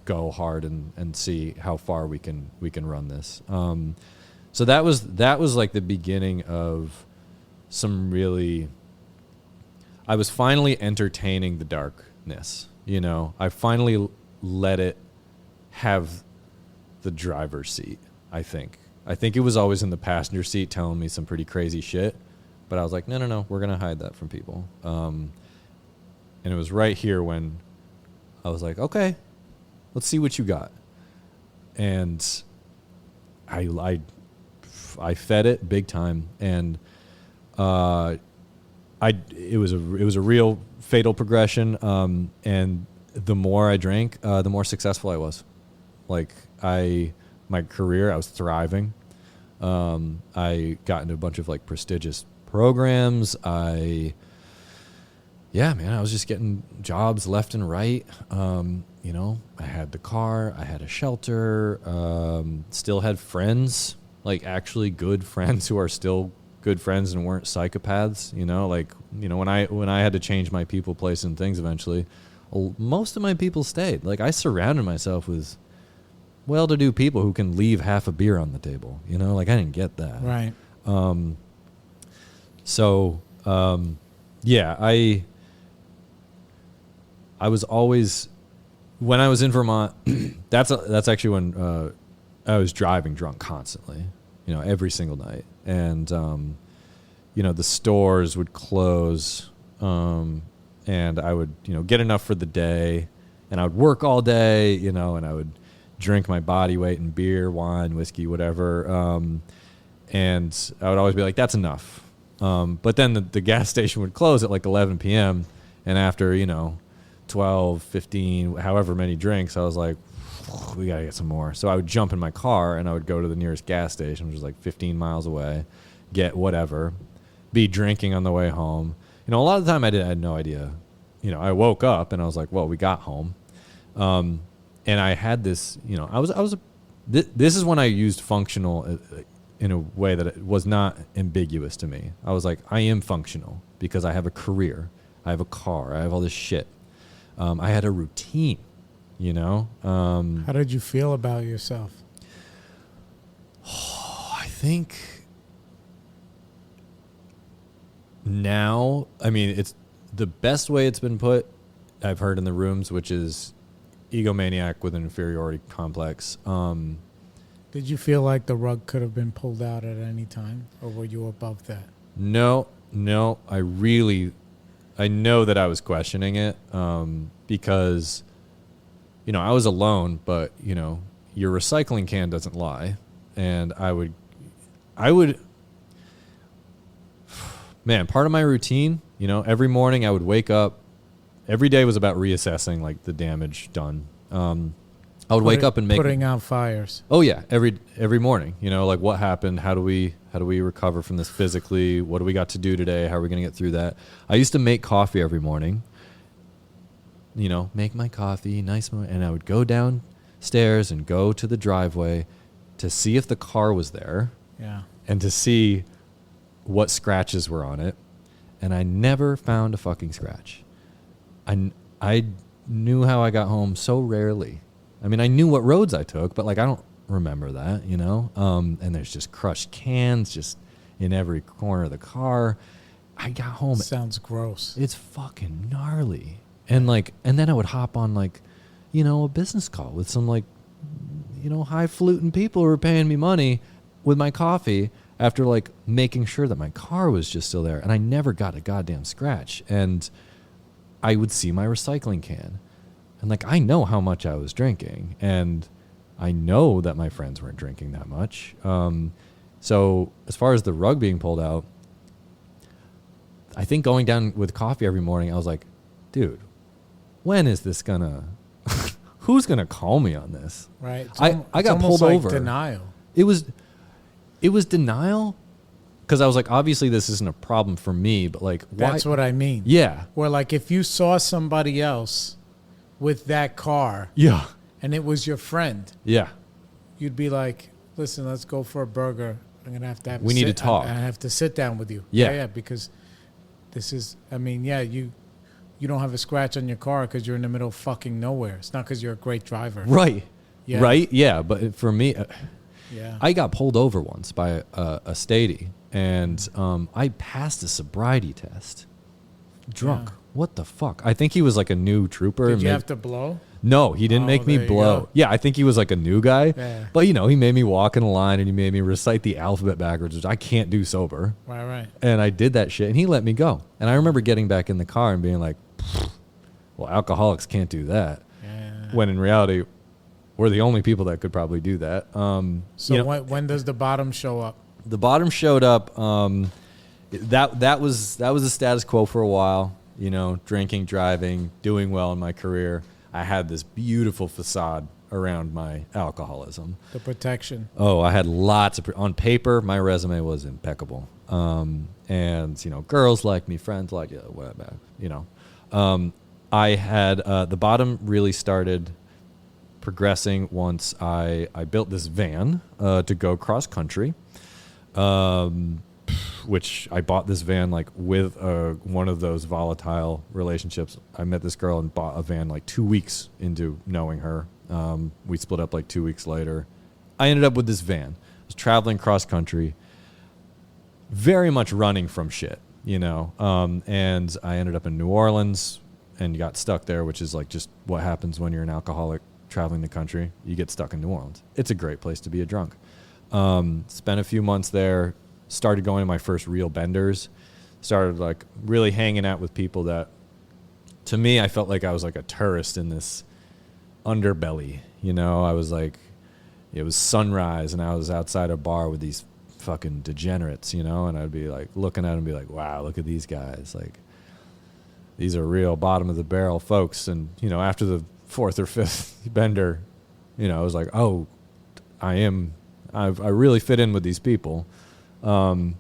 go hard and see how far we can run this. So that was like the beginning of some really, I was finally entertaining the darkness. You know, I finally let it have the driver's seat. I think it was always in the passenger seat telling me some pretty crazy shit, but I was like, no, we're gonna hide that from people. And it was right here when I was like, okay, let's see what you got. And I fed it big time, and it was a real fatal progression. And the more I drank, the more successful I was. Like, my career, I was thriving. I got into a bunch of like prestigious programs. I was just getting jobs left and right. You know, I had the car, I had a shelter, still had friends, like actually good friends who are still good friends and weren't psychopaths. You know, like, you know, when I had to change my people, place, and things eventually, most of my people stayed. Like, I surrounded myself with well-to-do people who can leave half a beer on the table. You know, like, I didn't get that. Right. I was always, when I was in Vermont, that's actually when I was driving drunk constantly, every single night. And, the stores would close, and I would, get enough for the day, and I would work all day, and I would drink my body weight in beer, wine, whiskey, whatever. And I would always be like, that's enough. But then the gas station would close at like 11 p.m. And after, 12, 15, however many drinks, I was like, we got to get some more. So I would jump in my car and I would go to the nearest gas station, which was like 15 miles away, get whatever, be drinking on the way home. A lot of the time I had no idea. I woke up and I was like, well, we got home. And I had this, this is when I used functional in a way that it was not ambiguous to me. I was like, I am functional because I have a career. I have a car. I have all this shit. I had a routine, How did you feel about yourself? I think now, it's the best way it's been put, I've heard in the rooms, which is egomaniac with an inferiority complex. Did you feel like the rug could have been pulled out at any time, or were you above that? No. I know that I was questioning it, because, I was alone, but, your recycling can doesn't lie. And I would, man, part of my routine, every morning I would wake up. Every day was about reassessing like the damage done. I would wake up and putting out fires. Oh yeah, every morning. Like what happened? How do we recover from this physically? What do we got to do today? How are we going to get through that? I used to make coffee every morning. Make my coffee, nice, and I would go downstairs and go to the driveway to see if the car was there. Yeah. And to see what scratches were on it, and I never found a fucking scratch. I knew how I got home so rarely. I knew what roads I took, but like I don't remember that, and there's just crushed cans just in every corner of the car. I got home. Sounds gross. It's fucking gnarly. And then I would hop on a business call with some highfalutin people who were paying me money with my coffee after making sure that my car was just still there. And I never got a goddamn scratch. And I would see my recycling can. And I know how much I was drinking, and I know that my friends weren't drinking that much. So as far as the rug being pulled out, I think going down with coffee every morning, I was like, dude, when is this who's gonna call me on this? Right. I got pulled over. Denial. It was denial. Because I was like, obviously this isn't a problem for me, but why? That's what I mean. Yeah. Where if you saw somebody else with that car, yeah, and it was your friend, yeah, you'd be like, listen, let's go for a burger. I'm gonna have to we need to talk. I have to sit down with you. Yeah, because this is. You don't have a scratch on your car because you're in the middle of fucking nowhere. It's not because you're a great driver. Right. Yeah. Right. Yeah. But for me, yeah, I got pulled over once by a statey, and I passed a sobriety test. Drunk. Yeah. What the fuck? I think he was a new trooper. Did you have to blow? No, he didn't make me blow. Yeah, I think he was a new guy. Yeah. But, he made me walk in a line and he made me recite the alphabet backwards, which I can't do sober. Right. And I did that shit and he let me go. And I remember getting back in the car and being like, well, alcoholics can't do that. Yeah. When in reality, we're the only people that could probably do that. So when does the bottom show up? The bottom showed up. That was the status quo for a while. Drinking, driving, doing well in my career. I had this beautiful facade around my alcoholism. The protection. Oh, I had lots of on paper. My resume was impeccable. And girls like me, friends like whatever. I had the bottom really started progressing once I built this van to go cross country. Which I bought this van with one of those volatile relationships. I met this girl and bought a van 2 weeks into knowing her. We split up 2 weeks later. I ended up with this van. I was traveling cross country, very much running from shit, and I ended up in New Orleans and got stuck there, which is just what happens when you're an alcoholic traveling the country, you get stuck in New Orleans. It's a great place to be a drunk. Spent a few months there, started going to my first real benders, started like really hanging out with people that, to me, I felt like I was like a tourist in this underbelly. You know, I was like, it was sunrise and I was outside a bar with these fucking degenerates, you know, and I'd be like looking at them and be like, wow, look at these guys. Like, these are real bottom of the barrel folks. And, you know, after the fourth or fifth bender, you know, I was like, oh, I really fit in with these people. And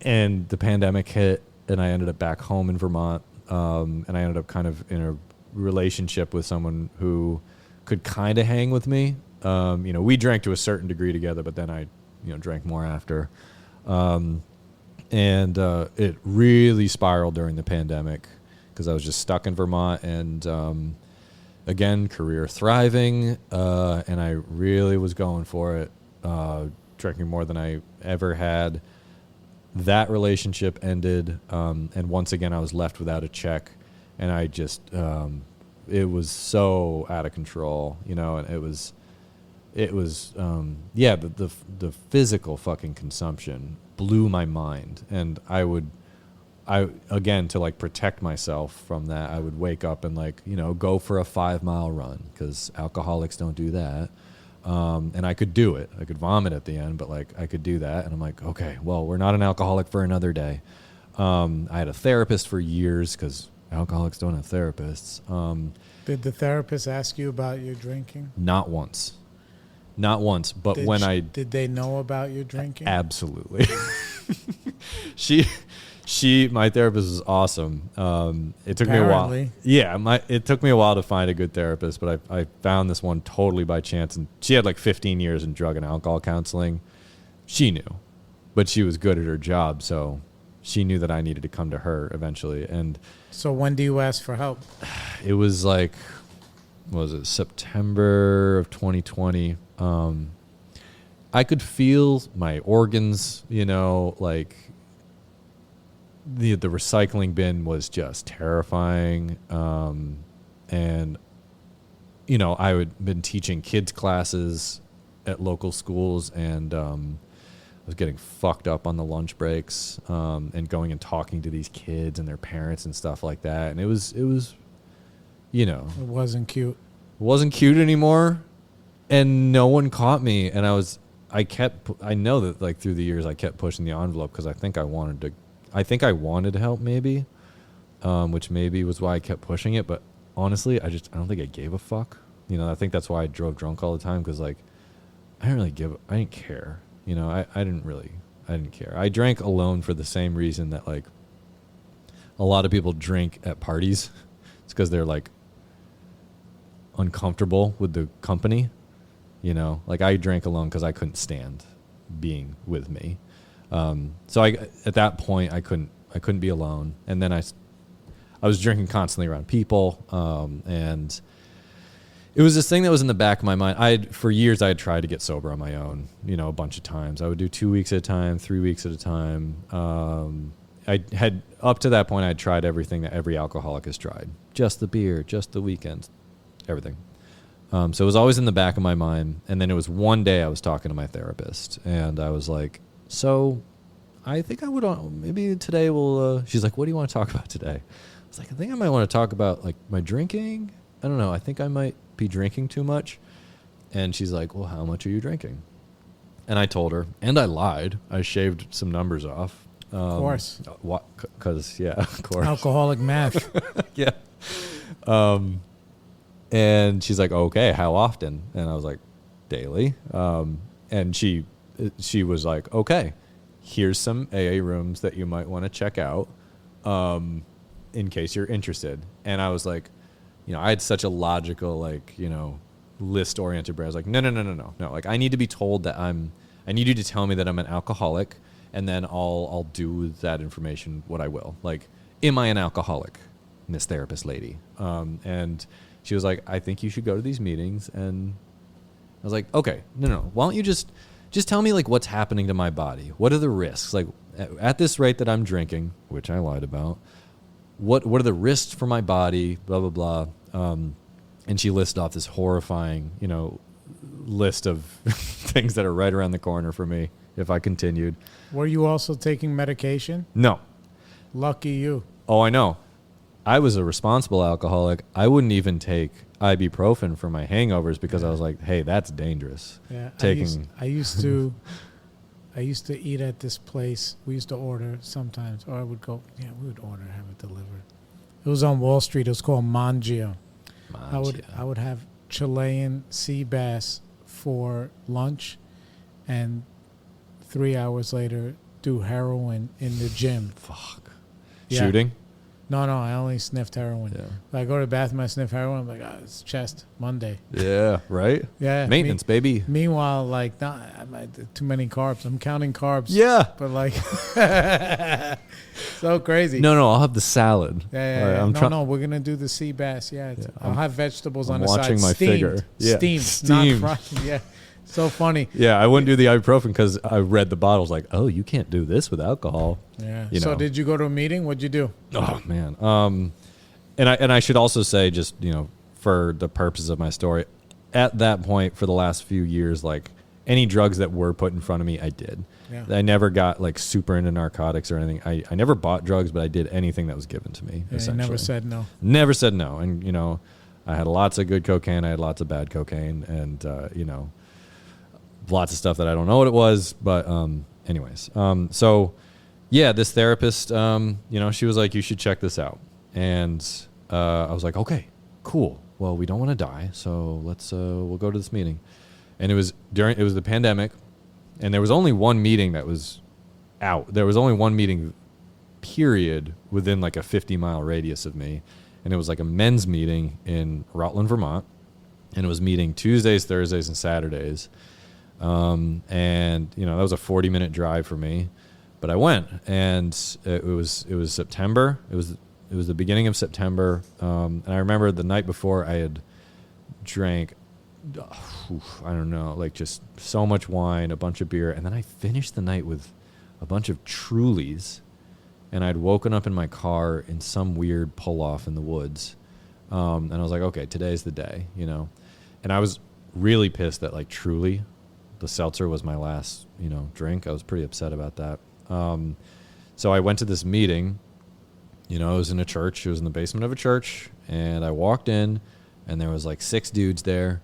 the pandemic hit and I ended up back home in Vermont. And I ended up kind of in a relationship with someone who could kind of hang with me. You know, we drank to a certain degree together, but then I, you know, drank more after. And it really spiraled during the pandemic because I was just stuck in Vermont and, again, career thriving. And I really was going for it, drinking more than I ever had. That relationship ended. And once again, I was left without a check. And I just, it was so out of control, you know, and it was, the physical fucking consumption blew my mind. And again, to like protect myself from that, I would wake up and like, you know, go for a 5-mile run because alcoholics don't do that. And I could do it. I could vomit at the end, but like I could do that. And I'm like, okay, well, we're not an alcoholic for another day. I had a therapist for years because alcoholics don't have therapists. Did the therapist ask you about your drinking? Not once, but did they know about your drinking? Absolutely. My therapist was awesome. It took me a while. Yeah, it took me a while to find a good therapist, but I found this one totally by chance. And she had like 15 years in drug and alcohol counseling. She knew, but she was good at her job, so she knew that I needed to come to her eventually. And so when do you ask for help? It was like, what was it, September of 2020. I could feel my organs, you know, like the recycling bin was just terrifying. And, you know, I had been teaching kids classes at local schools and I was getting fucked up on the lunch breaks and going and talking to these kids and their parents and stuff like that. And it was, you know. It wasn't cute. It wasn't cute anymore. And no one caught me. And I know that like through the years I kept pushing the envelope because I think I wanted to help maybe, which maybe was why I kept pushing it. But honestly, I don't think I gave a fuck. You know, I think that's why I drove drunk all the time because like I didn't care. You know, I didn't care. I drank alone for the same reason that like a lot of people drink at parties. It's because they're like uncomfortable with the company. You know, like I drank alone because I couldn't stand being with me. So at that point I couldn't be alone. And then I was drinking constantly around people. And it was this thing that was in the back of my mind. For years I had tried to get sober on my own, you know, a bunch of times. I would do 2 weeks at a time, 3 weeks at a time. I had up to that point, I'd tried everything that every alcoholic has tried. Just the beer, just the weekends, everything. So it was always in the back of my mind. And then it was one day I was talking to my therapist and I was like, so I think I would, maybe today she's like, what do you want to talk about today? I was like, I think I might want to talk about like my drinking. I don't know. I think I might be drinking too much. And she's like, well, how much are you drinking? And I told her, and I lied. I shaved some numbers off. Of course. What? Because, yeah, of course. Alcoholic math. Yeah. And she's like, okay, how often? And I was like, daily. And she was like, okay, here's some AA rooms that you might want to check out in case you're interested. And I was like, you know, I had such a logical, like, you know, list-oriented brain. I was like, no. Like, I need to be told that I need you to tell me that I'm an alcoholic, and then I'll do with that information what I will. Like, am I an alcoholic, Miss Therapist Lady? And she was like, I think you should go to these meetings. And I was like, okay, no. Why don't you just tell me, like, what's happening to my body? What are the risks? Like, at this rate that I'm drinking, which I lied about, what are the risks for my body, blah, blah, blah. And she listed off this horrifying, list of things that are right around the corner for me if I continued. Were you also taking medication? No. Lucky you. Oh, I know. I was a responsible alcoholic. I wouldn't even take ibuprofen for my hangovers because I was like, hey, that's dangerous. Yeah. Taking I used to eat at this place. We used to order sometimes, or I would go, we would order, have it delivered. It was on Wall Street. It was called Mangio. I would have Chilean sea bass for lunch, and 3 hours later do heroin in the gym. Fuck. Yeah. Shooting? No, I only sniffed heroin. Yeah. I go to the bathroom, I sniff heroin. I'm like, it's chest, Monday. Yeah, right? Yeah. Maintenance, baby. Meanwhile, like, too many carbs. I'm counting carbs. Yeah. But like, so crazy. No, I'll have the salad. Yeah. No, we're going to do the sea bass. Yeah. I'll have vegetables on the side. I'm watching my figure. Yeah. Steamed. Not fried. Yeah. So funny. Yeah, I wouldn't do the ibuprofen because I read the bottles like, oh, you can't do this with alcohol. Yeah. So did you go to a meeting? What'd you do? Oh man. And I should also say, just for the purposes of my story, at that point for the last few years, like any drugs that were put in front of me, I did. Yeah. I never got like super into narcotics or anything. I never bought drugs, but I did anything that was given to me. Yeah, you never said no. Never said no. And I had lots of good cocaine. I had lots of bad cocaine, and lots of stuff that I don't know what it was, but anyways. So yeah, this therapist, she was like, you should check this out. And I was like, okay, cool. Well, we don't want to die, so we'll go to this meeting. And it was the pandemic, and there was only one meeting that was out. There was only one meeting period within like a 50-mile radius of me. And it was like a men's meeting in Rutland, Vermont. And it was meeting Tuesdays, Thursdays, and Saturdays. And that was a 40-minute drive for me, but I went, and it was September. It was the beginning of September. And I remember the night before I had drank, I don't know, like just so much wine, a bunch of beer. And then I finished the night with a bunch of Trulies, and I'd woken up in my car in some weird pull off in the woods. And I was like, okay, today's the day, and I was really pissed that like Truly, the seltzer, was my last, drink. I was pretty upset about that. So I went to this meeting. It was in a church. It was in the basement of a church. And I walked in, and there was like 6 dudes there.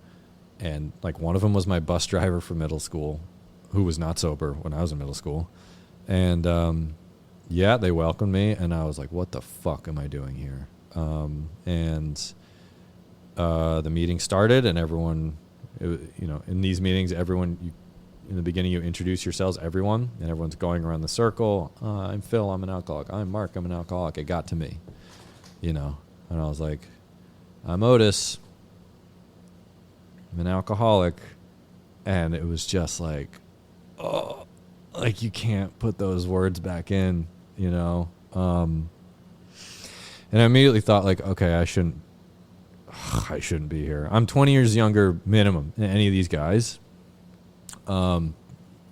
And like one of them was my bus driver from middle school, who was not sober when I was in middle school. And they welcomed me. And I was like, what the fuck am I doing here? The meeting started, and everyone... in these meetings, in the beginning, you introduce yourselves, everyone, and everyone's going around the circle. I'm Phil, I'm an alcoholic. I'm Mark, I'm an alcoholic. It got to me, and I was like, I'm Otis, I'm an alcoholic. And it was just like, oh, like you can't put those words back in, and I immediately thought like, okay, I shouldn't be here. I'm 20 years younger minimum than any of these guys.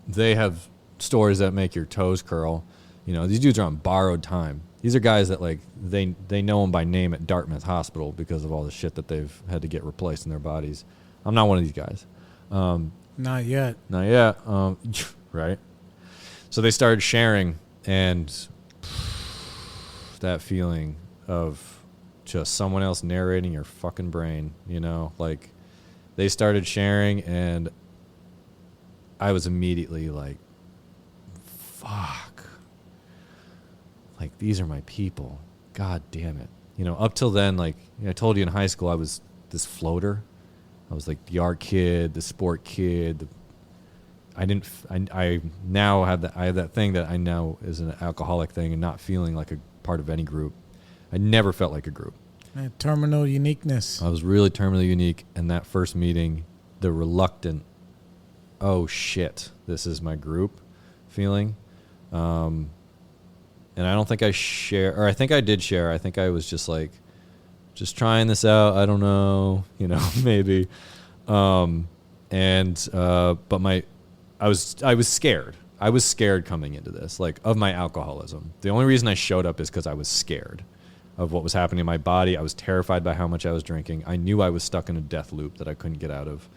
They have stories that make your toes curl. These dudes are on borrowed time. These are guys that like they know them by name at Dartmouth Hospital because of all the shit that they've had to get replaced in their bodies. I'm not one of these guys. Not yet. Right. So they started sharing, and that feeling of just someone else narrating your fucking brain, like they started sharing, and I was immediately like, fuck, like these are my people. God damn it. Up till then, like I told you in high school, I was this floater. I was like the art kid, the sport kid. I now have that thing that I know is an alcoholic thing, and not feeling like a part of any group. I never felt like a group. Terminal uniqueness. I was really terminally unique. And that first meeting, the reluctant, oh shit, this is my group feeling. And I don't think I think I did share. I think I was just like, just trying this out. I don't know, maybe. But I was scared. I was scared coming into this, like, of my alcoholism. The only reason I showed up is because I was scared. of what was happening in my body. I was terrified by how much I was drinking. I knew I was stuck in a death loop that I couldn't get out of.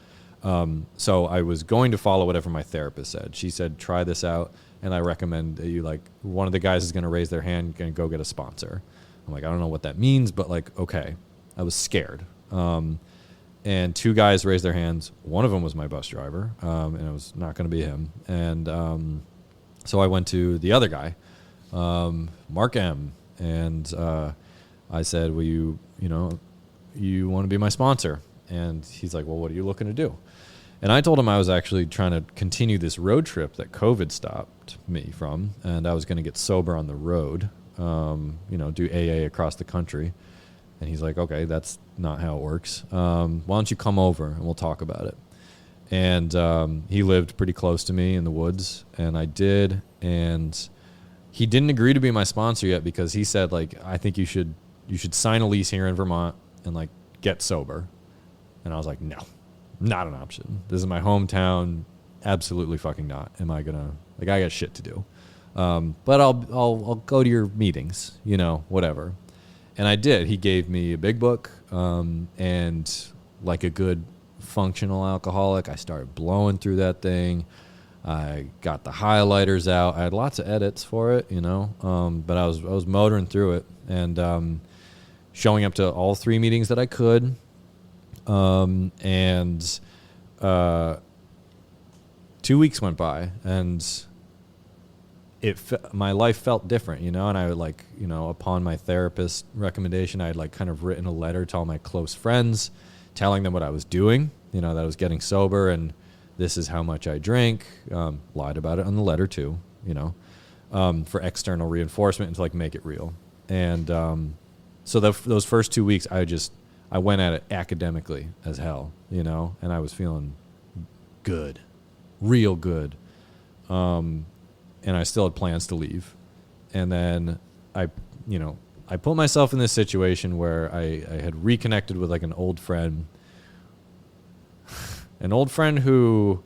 So I was going to follow whatever my therapist said. She said, try this out, and I recommend that you, like, one of the guys is going to raise their hand and go get a sponsor. I'm like, I don't know what that means, but, like, okay. I was scared. And 2 guys raised their hands. One of them was my bus driver, and it was not going to be him. And so I went to the other guy, Mark M., and I said, will you want to be my sponsor? And he's like, well, what are you looking to do? And I told him I was actually trying to continue this road trip that COVID stopped me from, and I was going to get sober on the road, do AA across the country. And he's like, okay, that's not how it works. Why don't you come over and we'll talk about it? And he lived pretty close to me in the woods, and I did. And he didn't agree to be my sponsor yet because he said, like, I think you should sign a lease here in Vermont and, like, get sober. And I was like, no, not an option. This is my hometown. Absolutely fucking not. Am I gonna, like, I got shit to do. But I'll go to your meetings, whatever. And I did. He gave me a big book, and like a good functional alcoholic, I started blowing through that thing. I got the highlighters out. I had lots of edits for it, but I was motoring through it and showing up to all 3 meetings that I could. And 2 weeks went by, and my life felt different, and I would, like, upon my therapist's recommendation, I had, like, kind of written a letter to all my close friends, telling them what I was doing, that I was getting sober, and this is how much I drink. Lied about it on the letter too, for external reinforcement and to, like, make it real. And so those first 2 weeks, I went at it academically as hell, and I was feeling good, real good. And I still had plans to leave. And then I put myself in this situation where I had reconnected with, like, an old friend who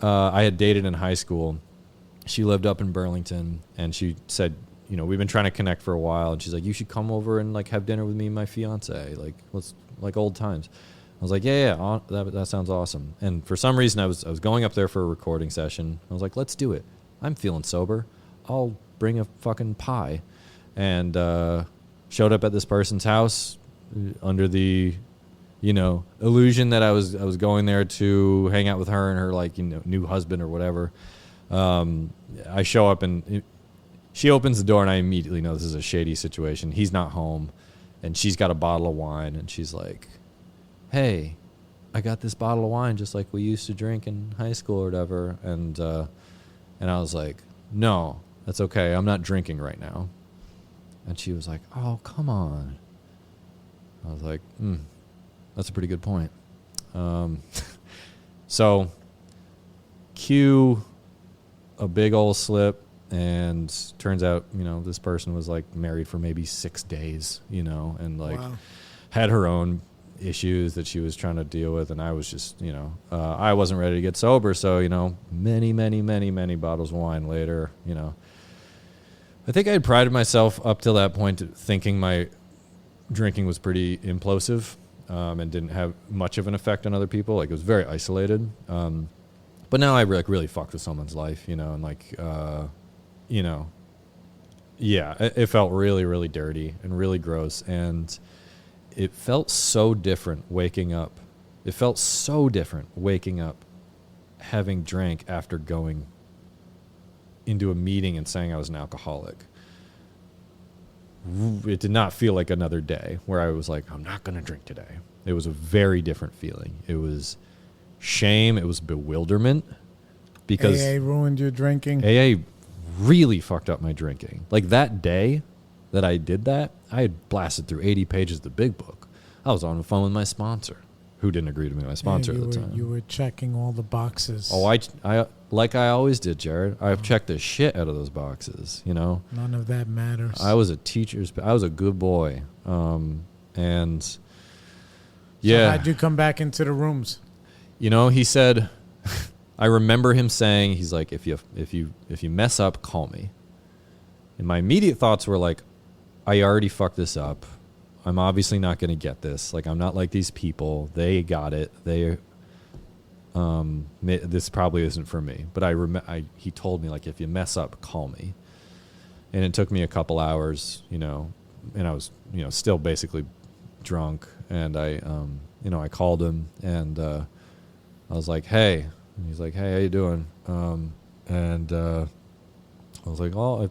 I had dated in high school. She lived up in Burlington, and she said, we've been trying to connect for a while. And she's like, you should come over and, like, have dinner with me and my fiance. Like, let's, like, old times. I was like, yeah, that sounds awesome. And for some reason, I was going up there for a recording session. I was like, let's do it. I'm feeling sober. I'll bring a fucking pie. And showed up at this person's house under the, illusion that I was going there to hang out with her and her, like, new husband or whatever. I show up and she opens the door, and I immediately know this is a shady situation. He's not home, and she's got a bottle of wine, and she's like, hey, I got this bottle of wine just like we used to drink in high school or whatever. And I was like, no, that's okay. I'm not drinking right now. And she was like, oh, come on. I was like, that's a pretty good point. So cue a big old slip, and turns out, this person was, like, married for maybe 6 days, and, like, wow, had her own issues that she was trying to deal with, and I was just, I wasn't ready to get sober, so, many, many, many, many bottles of wine later, I think I had prided myself up till that point thinking my drinking was pretty implosive, and didn't have much of an effect on other people. Like, it was very isolated, but now I, like, really fucked with someone's life, and, like, yeah, it felt really, really dirty and really gross, and it felt so different waking up. It felt so different waking up, having drank after going into a meeting and saying I was an alcoholic. It did not feel like another day where I was like, I'm not going to drink today. It was a very different feeling. It was shame. It was bewilderment. Because AA ruined your drinking? AA really fucked up my drinking. Like, that day that I did that, I had blasted through 80 pages of the big book. I was on the phone with my sponsor, who didn't agree to be my sponsor at the time. You were checking all the boxes. Oh, I like I always did, Jared. I've checked the shit out of those boxes, None of that matters. I was I was a good boy. And So yeah. how'd you come back into the rooms? He said, I remember him saying, he's like, if you mess up, call me. And my immediate thoughts were like, I already fucked this up. I'm obviously not going to get this. Like, I'm not like these people. They got it. This probably isn't for me. But he told me, like, if you mess up, call me. And it took me a couple hours, and I was, still basically drunk. And I called him, and I was like, hey. And he's like, hey, how you doing? And I was like, oh,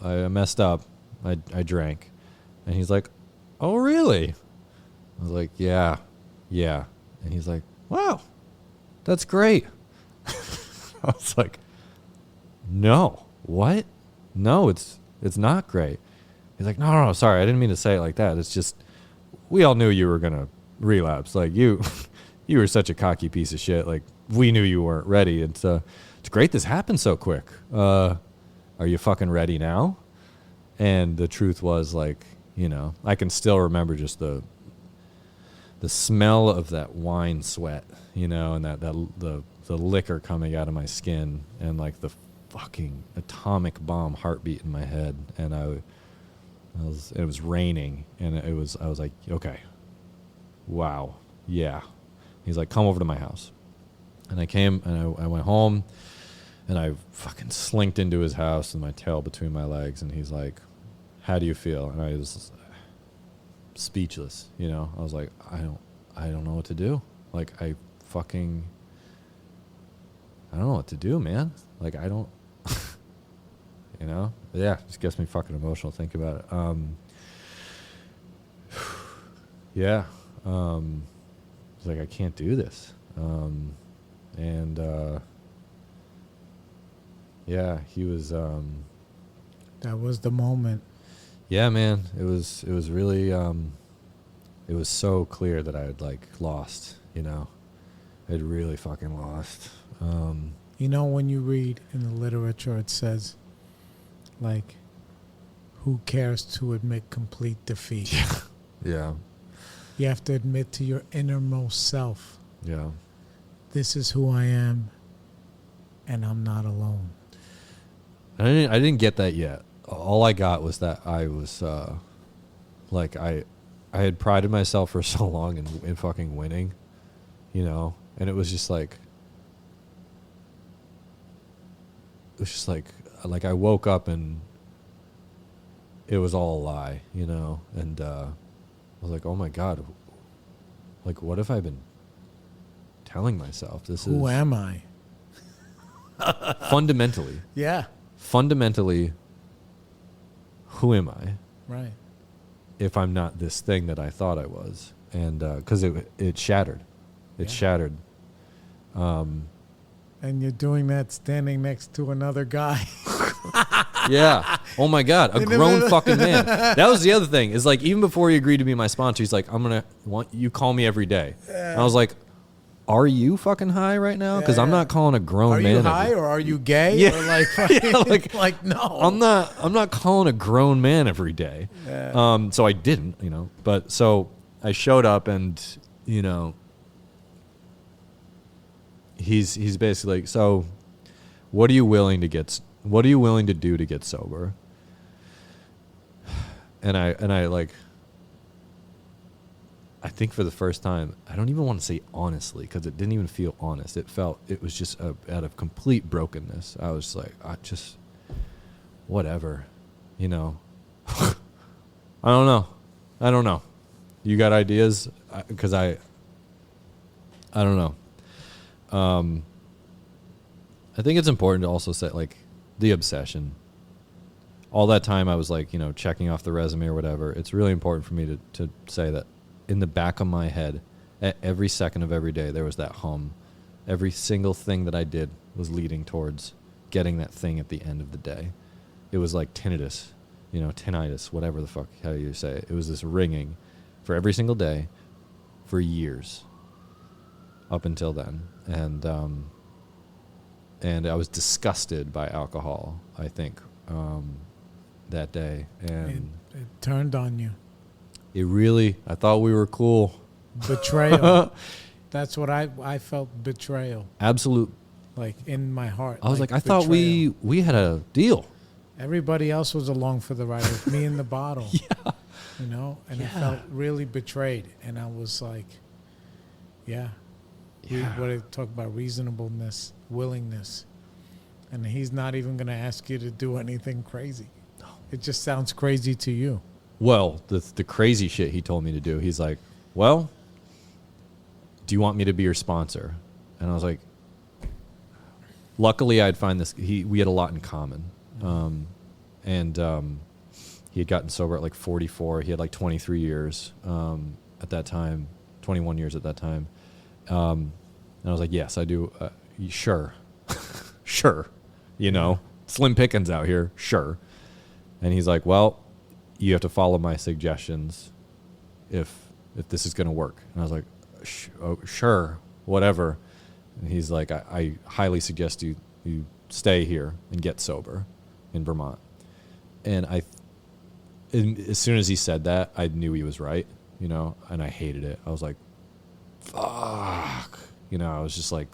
I messed up. I drank. And he's like, oh, really? I was like, yeah. And he's like, wow, that's great. I was like, no, what? No, it's not great. He's like, no, sorry, I didn't mean to say it like that. It's just, we all knew you were going to relapse. Like, you were such a cocky piece of shit. Like, we knew you weren't ready. It's great this happened so quick. Are you fucking ready now? And the truth was, like, I can still remember just the smell of that wine sweat, and the liquor coming out of my skin, and like the fucking atomic bomb heartbeat in my head. And it was raining, and I was like, okay, wow, yeah. He's like, come over to my house. And I came, and I went home, and I fucking slinked into his house with my tail between my legs, and he's like, how do you feel? And I was speechless, I was like, I don't know what to do. Like, I don't know what to do, man. Like, I don't, yeah, it just gets me fucking emotional thinking about it. Yeah. It's like, I can't do this. Yeah, he was, That was the moment. yeah, man, it was really, it was so clear that I had, like, lost, I'd really fucking lost. When you read in the literature, it says, like, who cares to admit complete defeat? Yeah. You have to admit to your innermost self, Yeah. this is who I am, and I'm not alone. I didn't get that yet. All I got was that I was, like, I had prided myself for so long in fucking winning, and it was just like, I woke up and it was all a lie, and I was like, oh my God, like, what have I been telling myself? Who am I? Fundamentally, who am I? Right. If I'm not this thing that I thought I was. And because it shattered. It shattered. And you're doing that standing next to another guy. Yeah. Oh my God. A grown fucking man. That was the other thing. Is like, even before he agreed to be my sponsor, he's like, I'm going to want you call me every day. And I was like, are you fucking high right now? Because I'm not calling a grown man. Are you high or are you gay? Yeah. Or like, fucking, like, no. I'm not calling a grown man every day. Yeah. So I didn't, But so I showed up, and he's basically like, so what are you willing to do to get sober? And I like, I think for the first time, I don't even want to say honestly, because it didn't even feel honest. It was just out of complete brokenness. I was like, whatever, I don't know. You got ideas? Because I don't know. I think it's important to also say, like, the obsession. All that time I was like, checking off the resume or whatever. It's really important for me to say that in the back of my head, at every second of every day, there was that hum. Every single thing that I did was leading towards getting that thing at the end of the day. It was like tinnitus, tinnitus, whatever the fuck, how do you say it? It was this ringing for every single day for years up until then. And I was disgusted by alcohol, I think, that day. And it turned on you. It really, I thought we were cool. Betrayal. That's what I felt, betrayal. Absolute. Like, in my heart. I was like I thought we had a deal. Everybody else was along for the ride. It was me and the bottle. Yeah. You know, and Yeah. I felt really betrayed. And I was like, yeah. What I talk about reasonableness, willingness. And he's not even going to ask you to do anything crazy. No. It just sounds crazy to you. Well, the crazy shit he told me to do, he's like, well, do you want me to be your sponsor? And I was like, luckily I'd find this, we had a lot in common. He had gotten sober at like 44. He had like 23 years at that time, 21 years at that time. And I was like, yes, I do. Sure. Sure. You know, slim pickings out here. Sure. And he's like, well, you have to follow my suggestions if this is going to work. And I was like, sure, whatever. And he's like, I highly suggest you stay here and get sober in Vermont. And as soon as he said that, I knew he was right, you know, and I hated it. I was like, fuck. You know, I was just like,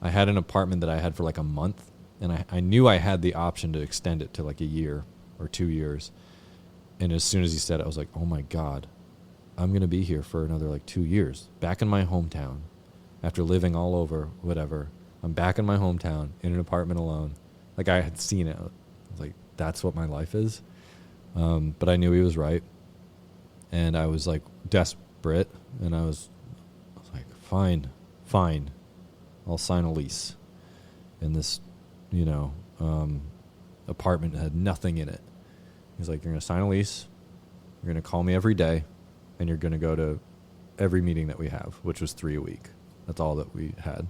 I had an apartment that I had for like a month, and I knew I had the option to extend it to like a year or 2 years. And as soon as he said it, I was like, oh my God, I'm going to be here for another like 2 years, back in my hometown. After living all over, whatever, I'm back in my hometown in an apartment alone. Like I had seen it. I was like, that's what my life is. But I knew he was right. And I was like desperate. And I was like, fine. I'll sign a lease. And this, you know, apartment had nothing in it. He's like, you're going to sign a lease. You're going to call me every day. And you're going to go to every meeting that we have, which was 3 a week. That's all that we had.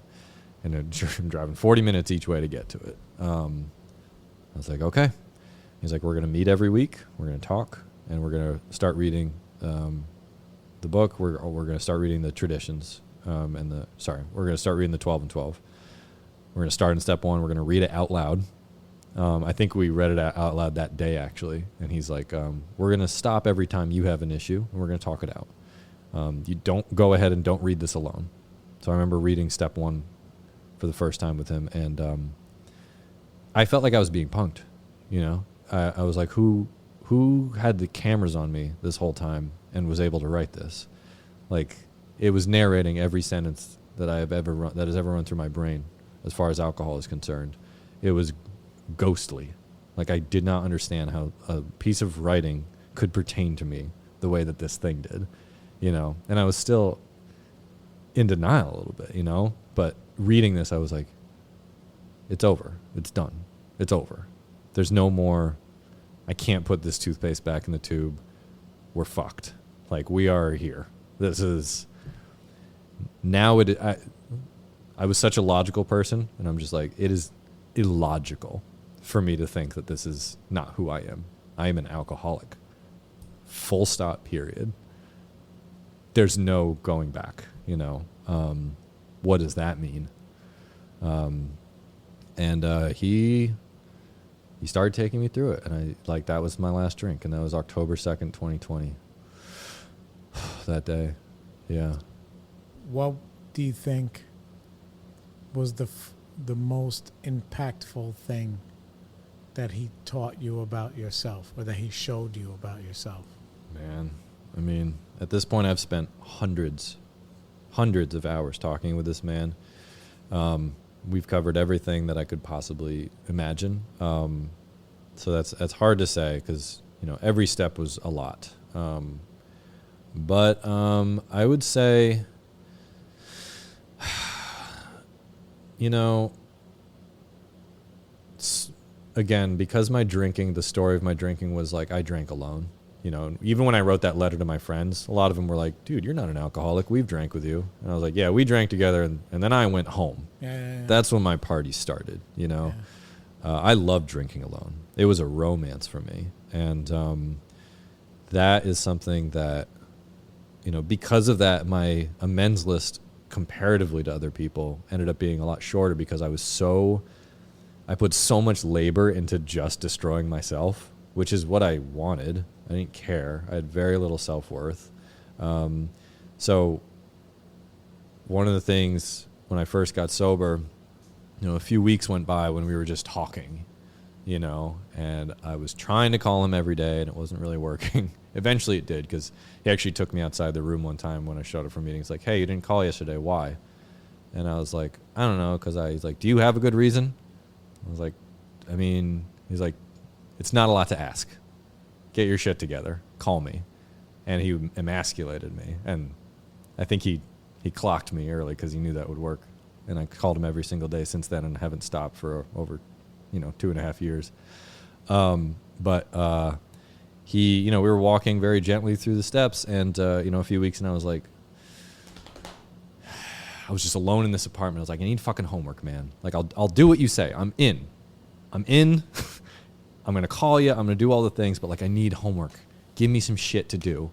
And I'm driving 40 minutes each way to get to it. I was like, okay. He's like, we're going to meet every week. We're going to talk. And we're going to start reading the book. We're going to start reading the traditions. We're going to start reading the 12 and 12. We're going to start in step 1. We're going to read it out loud. I think we read it out loud that day, actually. And he's like, we're going to stop every time you have an issue, and we're going to talk it out. You don't go ahead and don't read this alone. So I remember reading step 1 for the first time with him, and I felt like I was being punked. You know, I was like, who had the cameras on me this whole time and was able to write this? Like, it was narrating every sentence that has ever run through my brain as far as alcohol is concerned. It was ghostly. Like, I did not understand how a piece of writing could pertain to me the way that this thing did, you know. And I was still in denial a little bit, you know. But reading this, I was like, it's over. It's done. It's over. There's no more. I can't put this toothpaste back in the tube. We're fucked. Like, we are here. This is now. I was such a logical person, and I'm just like, it is illogical for me to think that this is not who I am. I am an alcoholic. Full stop, period. There's no going back, you know. What does that mean? He started taking me through it, and that was my last drink, and that was October 2nd, 2020. That day. Yeah. What do you think was the most impactful thing that he taught you about yourself, or that he showed you about yourself? Man, I mean, at this point I've spent hundreds of hours talking with this man. We've covered everything that I could possibly imagine. So that's hard to say because, you know, every step was a lot. But I would say, you know, again, because the story of my drinking was like I drank alone. You know, even when I wrote that letter to my friends, a lot of them were like, dude, you're not an alcoholic. We've drank with you. And I was like, yeah, we drank together. And then I went home. Yeah. That's when my party started, you know. Yeah. I loved drinking alone. It was a romance for me. And that is something that, you know, because of that, my amends list comparatively to other people ended up being a lot shorter because I put so much labor into just destroying myself, which is what I wanted. I didn't care. I had very little self-worth. So one of the things when I first got sober, you know, a few weeks went by when we were just talking, you know, and I was trying to call him every day and it wasn't really working. Eventually it did, because he actually took me outside the room one time when I showed up for meetings, like, hey, you didn't call yesterday. Why? And I was like, I don't know. He's like, do you have a good reason? I was like, I mean, he's like, it's not a lot to ask. Get your shit together. Call me. And he emasculated me. And I think he clocked me early because he knew that would work. And I called him every single day since then and haven't stopped for over, 2.5 years. He, we were walking very gently through the steps and, a few weeks, and I was like, I was just alone in this apartment. I was like, I need fucking homework, man. Like, I'll do what you say. I'm in. I'm going to call you. I'm going to do all the things, but like, I need homework. Give me some shit to do.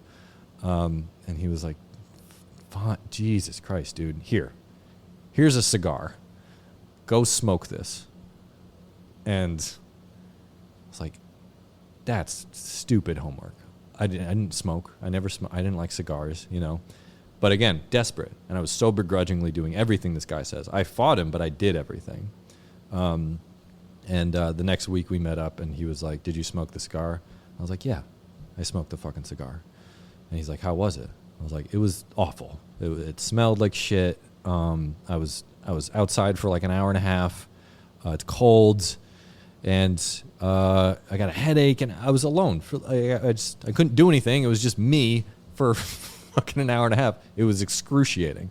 And he was like, fine, Jesus Christ, dude. Here's a cigar. Go smoke this. And I was like, that's stupid homework. I didn't smoke. I didn't like cigars, But again, desperate. And I was so begrudgingly doing everything this guy says. I fought him, but I did everything. And the next week we met up and he was like, did you smoke the cigar? I was like, yeah, I smoked the fucking cigar. And he's like, how was it? I was like, it was awful. It smelled like shit. I was outside for like an hour and a half. It's cold. And I got a headache and I was alone. I couldn't do anything. It was just me for fucking an hour and a half. It was excruciating.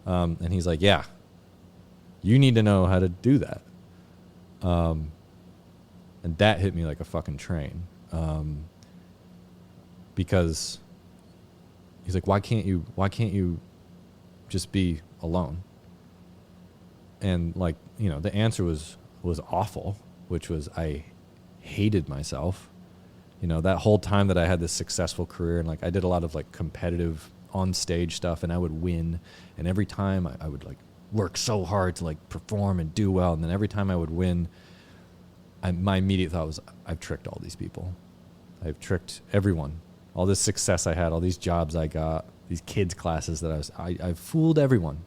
And he's like, yeah, you need to know how to do that. And that hit me like a fucking train. Because he's like, why can't you just be alone? And like, the answer was awful, which was I hated myself. That whole time that I had this successful career and like I did a lot of like competitive on stage stuff and I would win. And every time I would like work so hard to like perform and do well. And then every time I would win, my immediate thought was, I've tricked all these people. I've tricked everyone. All this success I had, all these jobs I got, these kids' classes that I've fooled everyone,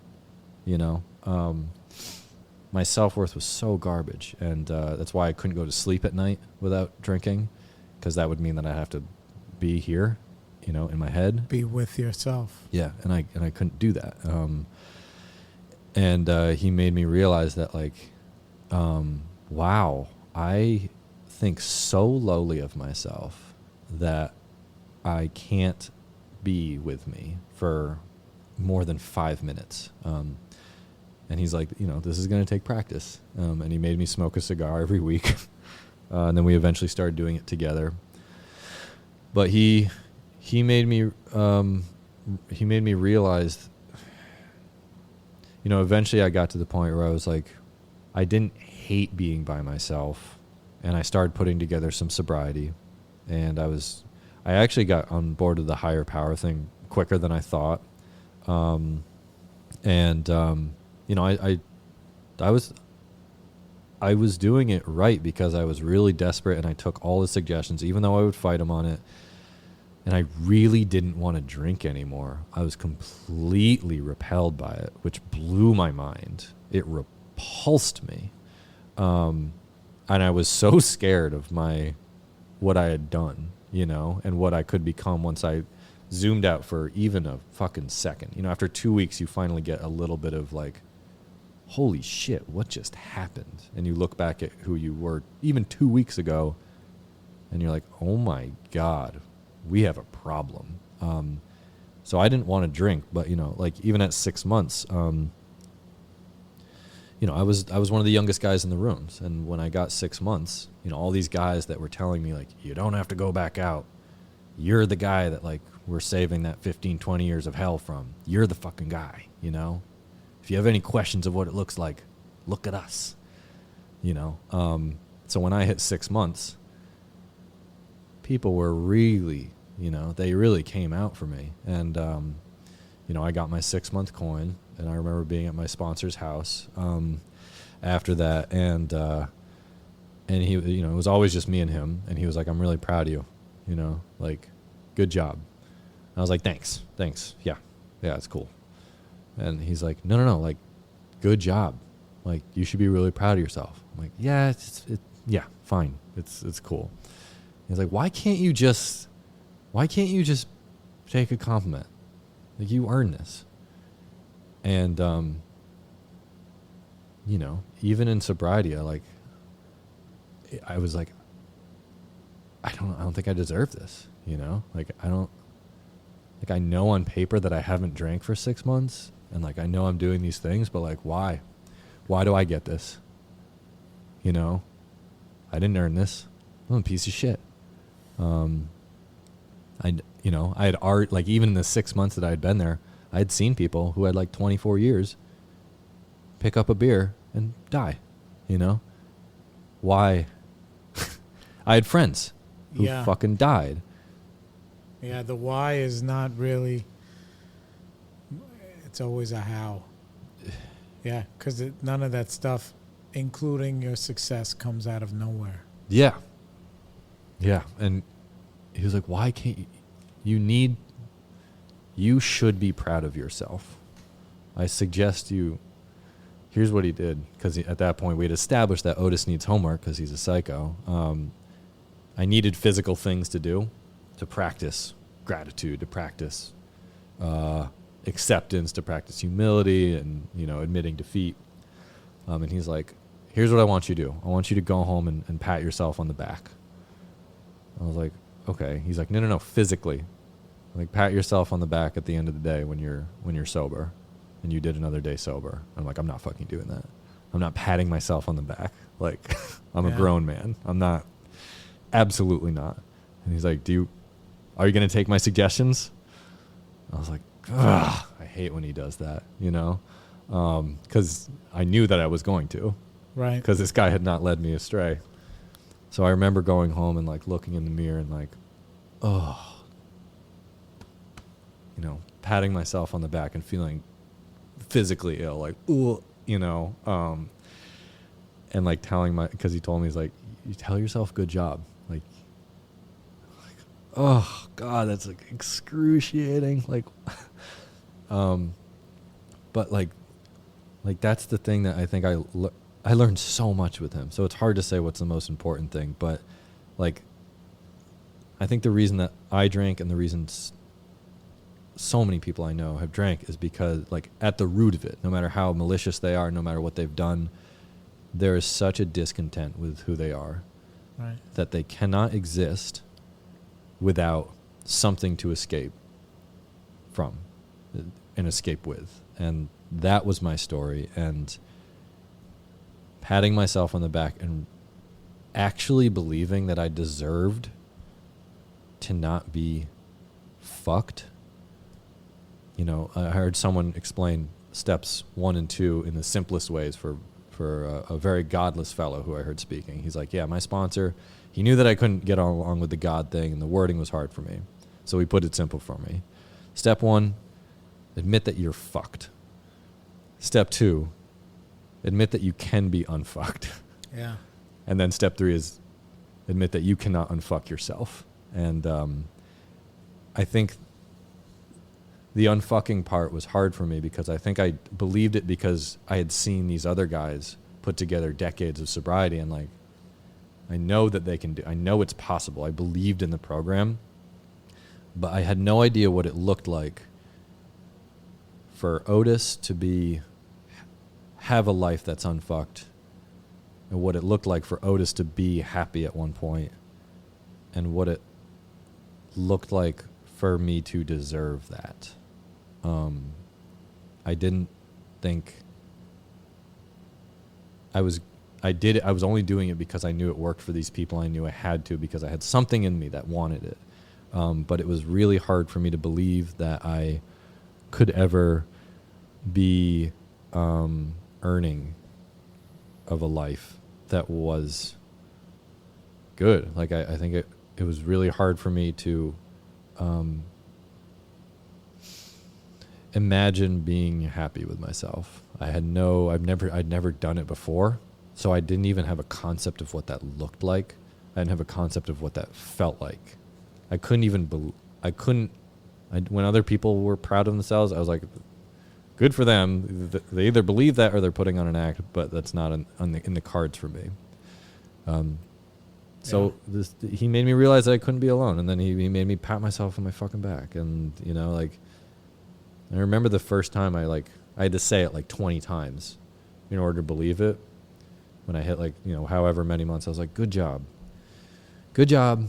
My self-worth was so garbage. And that's why I couldn't go to sleep at night without drinking, because that would mean that I have to be here, in my head. Be with yourself. Yeah, and I couldn't do that. He made me realize that, like, wow, I think so lowly of myself that I can't be with me for more than 5 minutes. And he's like, this is going to take practice. And he made me smoke a cigar every week. And then we eventually started doing it together. But he made me realize, eventually I got to the point where I was like, I didn't hate being by myself. And I started putting together some sobriety. And I actually got on board with the higher power thing quicker than I thought. I was doing it right because I was really desperate and I took all his suggestions, even though I would fight him on it. And I really didn't want to drink anymore. I was completely repelled by it, which blew my mind. It repulsed me. And I was so scared of what I had done, and what I could become once I zoomed out for even a fucking second. After 2 weeks, you finally get a little bit of like, holy shit, what just happened? And you look back at who you were even 2 weeks ago, and you're like, oh my God, we have a problem. So I didn't want to drink, but, like even at 6 months, I was one of the youngest guys in the rooms. And when I got 6 months, all these guys that were telling me like, you don't have to go back out. You're the guy that like we're saving that 15, 20 years of hell from. You're the fucking guy, If you have any questions of what it looks like, look at us, So when I hit 6 months, people were really, they really came out for me. And, I got my 6 month coin, and I remember being at my sponsor's house after that. And he, it was always just me and him. And he was like, I'm really proud of you, like, good job. And I was like, thanks. Yeah, it's cool. And he's like, no, like, good job. Like, you should be really proud of yourself. I'm like, yeah, yeah, fine. It's cool. He's like, why can't you just take a compliment? Like, you earn this. And, you know, even in sobriety, I was like, I don't think I deserve this, you know? Like, I know on paper that I haven't drank for 6 months, and like, I know I'm doing these things, but like, why? Why do I get this? You know? I didn't earn this. I'm a piece of shit. I had art, like, even in the 6 months that I had been there, I had seen people who had like 24 years pick up a beer and die, you know? Why? I had friends who fucking died. Yeah, the why is not really, it's always a how. Yeah, because none of that stuff, including your success, comes out of nowhere. Yeah. Yeah. And he was like, why can't you should be proud of yourself. I suggest here's what he did, because at that point we had established that Otis needs homework because he's a psycho. I needed physical things to do, to practice gratitude, to practice acceptance, to practice humility, and, you know, admitting defeat. And he's like, here's what I want you to do. I want you to go home and pat yourself on the back. I was like, okay. He's like, no, physically. Like, pat yourself on the back at the end of the day when you're sober and you did another day sober. I'm like, I'm not fucking doing that. I'm not patting myself on the back. Like, I'm a grown man. I'm not. Absolutely not. And he's like, are you going to take my suggestions? I was like, ugh, I hate when he does that, you know? Because I knew that I was going to. Right. Because this guy had not led me astray. So I remember going home and like looking in the mirror and like, oh, you know, patting myself on the back and feeling physically ill, like, ooh, you know, and like because he told me, he's like, you tell yourself good job. Like, oh God, that's like excruciating. Like, but like that's the thing that I think I learned so much with him. So it's hard to say what's the most important thing, but like, I think the reason that I drank and the reason so many people I know have drank is because, like, at the root of it, no matter how malicious they are, no matter what they've done, there is such a discontent with who they are, right, that they cannot exist without something to escape from and escape with. And that was my story. And patting myself on the back and actually believing that I deserved to not be fucked. You know, I heard someone explain steps 1 and 2 in the simplest ways for a very godless fellow who I heard speaking. He's like, yeah, my sponsor, he knew that I couldn't get along with the God thing, and the wording was hard for me. So he put it simple for me. Step 1, admit that you're fucked. Step 2, admit that you can be unfucked. Yeah. And then step 3 is admit that you cannot unfuck yourself. And I think the unfucking part was hard for me because I think I believed it because I had seen these other guys put together decades of sobriety, and like, I know that they can do, I know it's possible. I believed in the program, but I had no idea what it looked like for Otis to have a life that's unfucked, and what it looked like for Otis to be happy at one point, and what it looked like for me to deserve that. I didn't think I was only doing it because I knew it worked for these people. I knew I had to because I had something in me that wanted it. But it was really hard for me to believe that I could ever be earning of a life that was good. Like, I think it was really hard for me to imagine being happy with myself. I'd never done it before, so I didn't even have a concept of what that looked like. I didn't have a concept of what that felt like. When other people were proud of themselves, I was like, good for them. They either believe that or they're putting on an act, but that's not in the cards for me. So he made me realize that I couldn't be alone, and then he made me pat myself on my fucking back, and like, I remember the first time I had to say it like 20 times in order to believe it. When I hit however many months, I was like, good job, good job,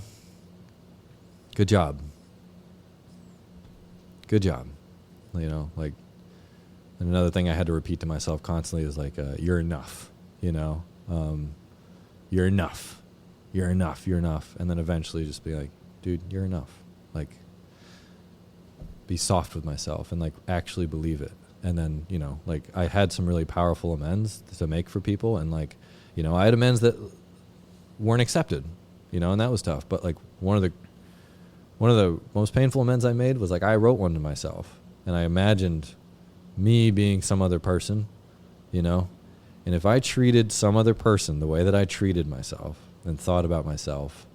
good job, good job, like. And another thing I had to repeat to myself constantly is like, you're enough, you're enough. You're enough. You're enough. And then eventually just be like, dude, you're enough. Like, be soft with myself and like actually believe it. And then, like I had some really powerful amends to make for people. And like, I had amends that weren't accepted, and that was tough. But like one of the most painful amends I made was like, I wrote one to myself and I imagined me being some other person, and if I treated some other person the way that I treated myself, and thought about myself,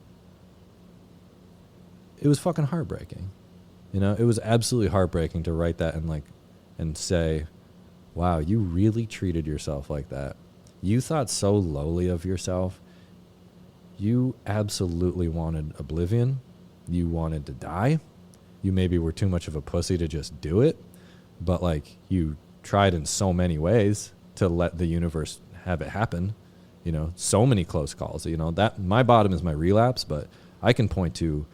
it was fucking heartbreaking. It was absolutely heartbreaking to write that and say, wow, you really treated yourself like that. You thought so lowly of yourself. You absolutely wanted oblivion. You wanted to die. You maybe were too much of a pussy to just do it, but like you tried in so many ways to let the universe have it happen. So many close calls, that my bottom is my relapse, but I can point to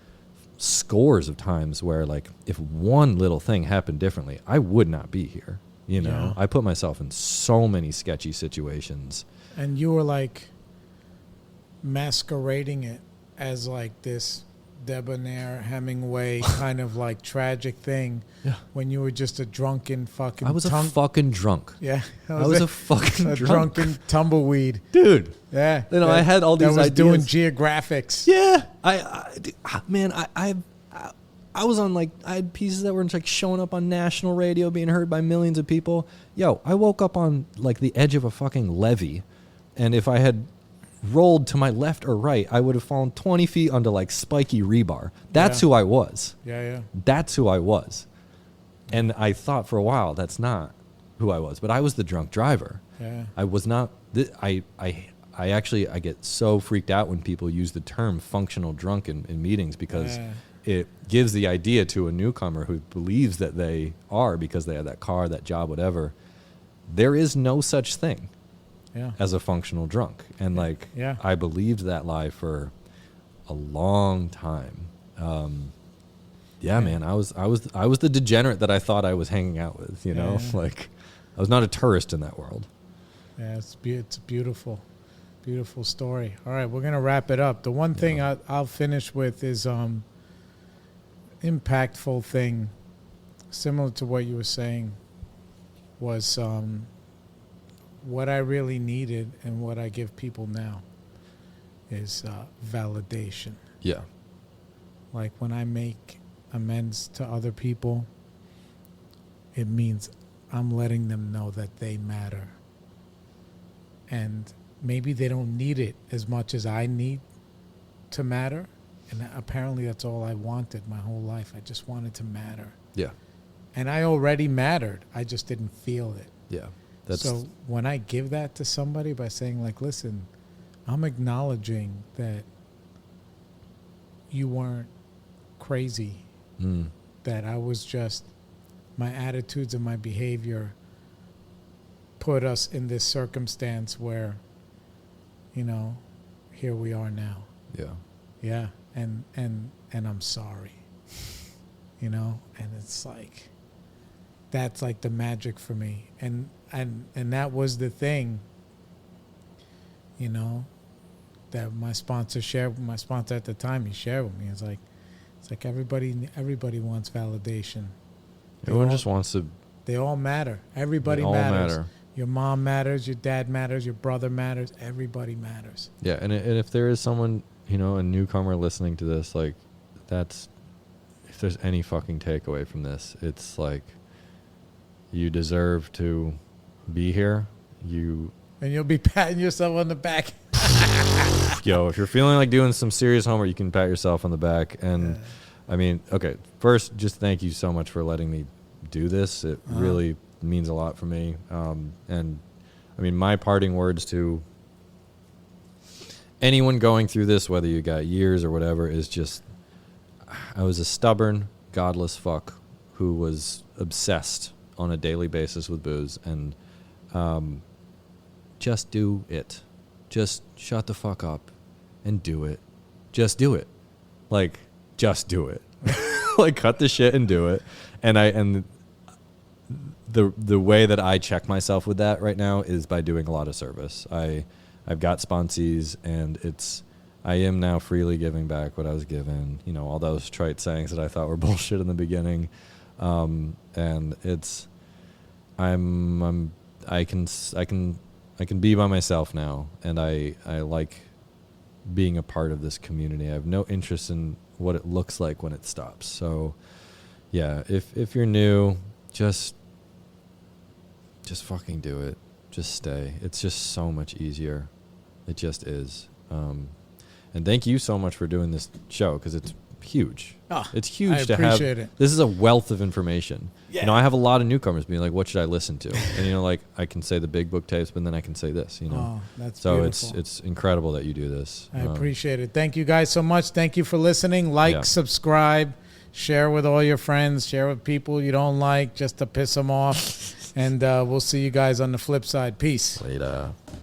scores of times where like, if one little thing happened differently, I would not be here. I put myself in so many sketchy situations. And you were like masquerading it as like this debonair Hemingway kind of like tragic thing. Yeah. When you were just a drunken fucking... I was a fucking drunk. Yeah. I was a fucking a drunken tumbleweed. Dude. Yeah. I had all these ideas. Doing geographics. Yeah. I was on I had pieces that were like showing up on national radio, being heard by millions of people. Yo, I woke up on like the edge of a fucking levee, and if I had rolled to my left or right, I would have fallen 20 feet onto like spiky rebar. That's who I was. Yeah. That's who I was. And I thought for a while that's not who I was, but I was the drunk driver. Yeah. I was not. I get so freaked out when people use the term functional drunk in meetings, because it gives the idea to a newcomer who believes that they are because they have that car, that job, whatever. There is no such thing. As a functional drunk. And I believed that lie for a long time. Man, I was the degenerate that I thought I was hanging out with, like I was not a tourist in that world. Yeah, it's a beautiful story. All right, we're going to wrap it up. The one thing I'll finish with is impactful thing, similar to what you were saying, was what I really needed and what I give people now is validation. Yeah. Like when I make amends to other people, it means I'm letting them know that they matter. And maybe they don't need it as much as I need to matter. And apparently that's all I wanted my whole life. I just wanted to matter. Yeah. And I already mattered. I just didn't feel it. Yeah. So when I give that to somebody by saying like, listen, I'm acknowledging that you weren't crazy, that I was just, my attitudes and my behavior put us in this circumstance where, here we are now. Yeah. Yeah. And I'm sorry, and it's like, that's like the magic for me. And that was the thing, that my sponsor at the time, he shared with me. It's like everybody wants validation. Everyone just wants to. They all matter. Everybody matters. Your mom matters. Your dad matters. Your brother matters. Everybody matters. Yeah, and if there is someone, a newcomer listening to this, like, if there's any fucking takeaway from this, it's like, you deserve to be here. And you'll be patting yourself on the back. Yo, if you're feeling like doing some serious homework, you can pat yourself on the back. And okay, first, just thank you so much for letting me do this. It really means a lot for me. And my parting words to anyone going through this, whether you got years or whatever, is just, I was a stubborn, godless fuck who was obsessed on a daily basis with booze, and just do it. Just shut the fuck up and do it. Just do it. Like, just do it. Like, cut the shit and do it. And the way that I check myself with that right now is by doing a lot of service. I've got sponsees, and I am now freely giving back what I was given. You know, all those trite sayings that I thought were bullshit in the beginning. And I can be by myself now, and I like being a part of this community. I have no interest in what it looks like when it stops. So yeah, if you're new, just fucking do it. Just stay. It's just so much easier. It just is. And thank you so much for doing this show, because it's huge. Oh, it's huge to have. It. This is a wealth of information. Yeah. You know, I have a lot of newcomers being like, what should I listen to? And, you know, like, I can say the big book tapes, but then I can say this, you know. Oh, that's so beautiful. it's incredible that you do this. I appreciate it. Thank you guys so much. Thank you for listening. Like, subscribe, share with all your friends, share with people you don't like just to piss them off. And we'll see you guys on the flip side. Peace. Later.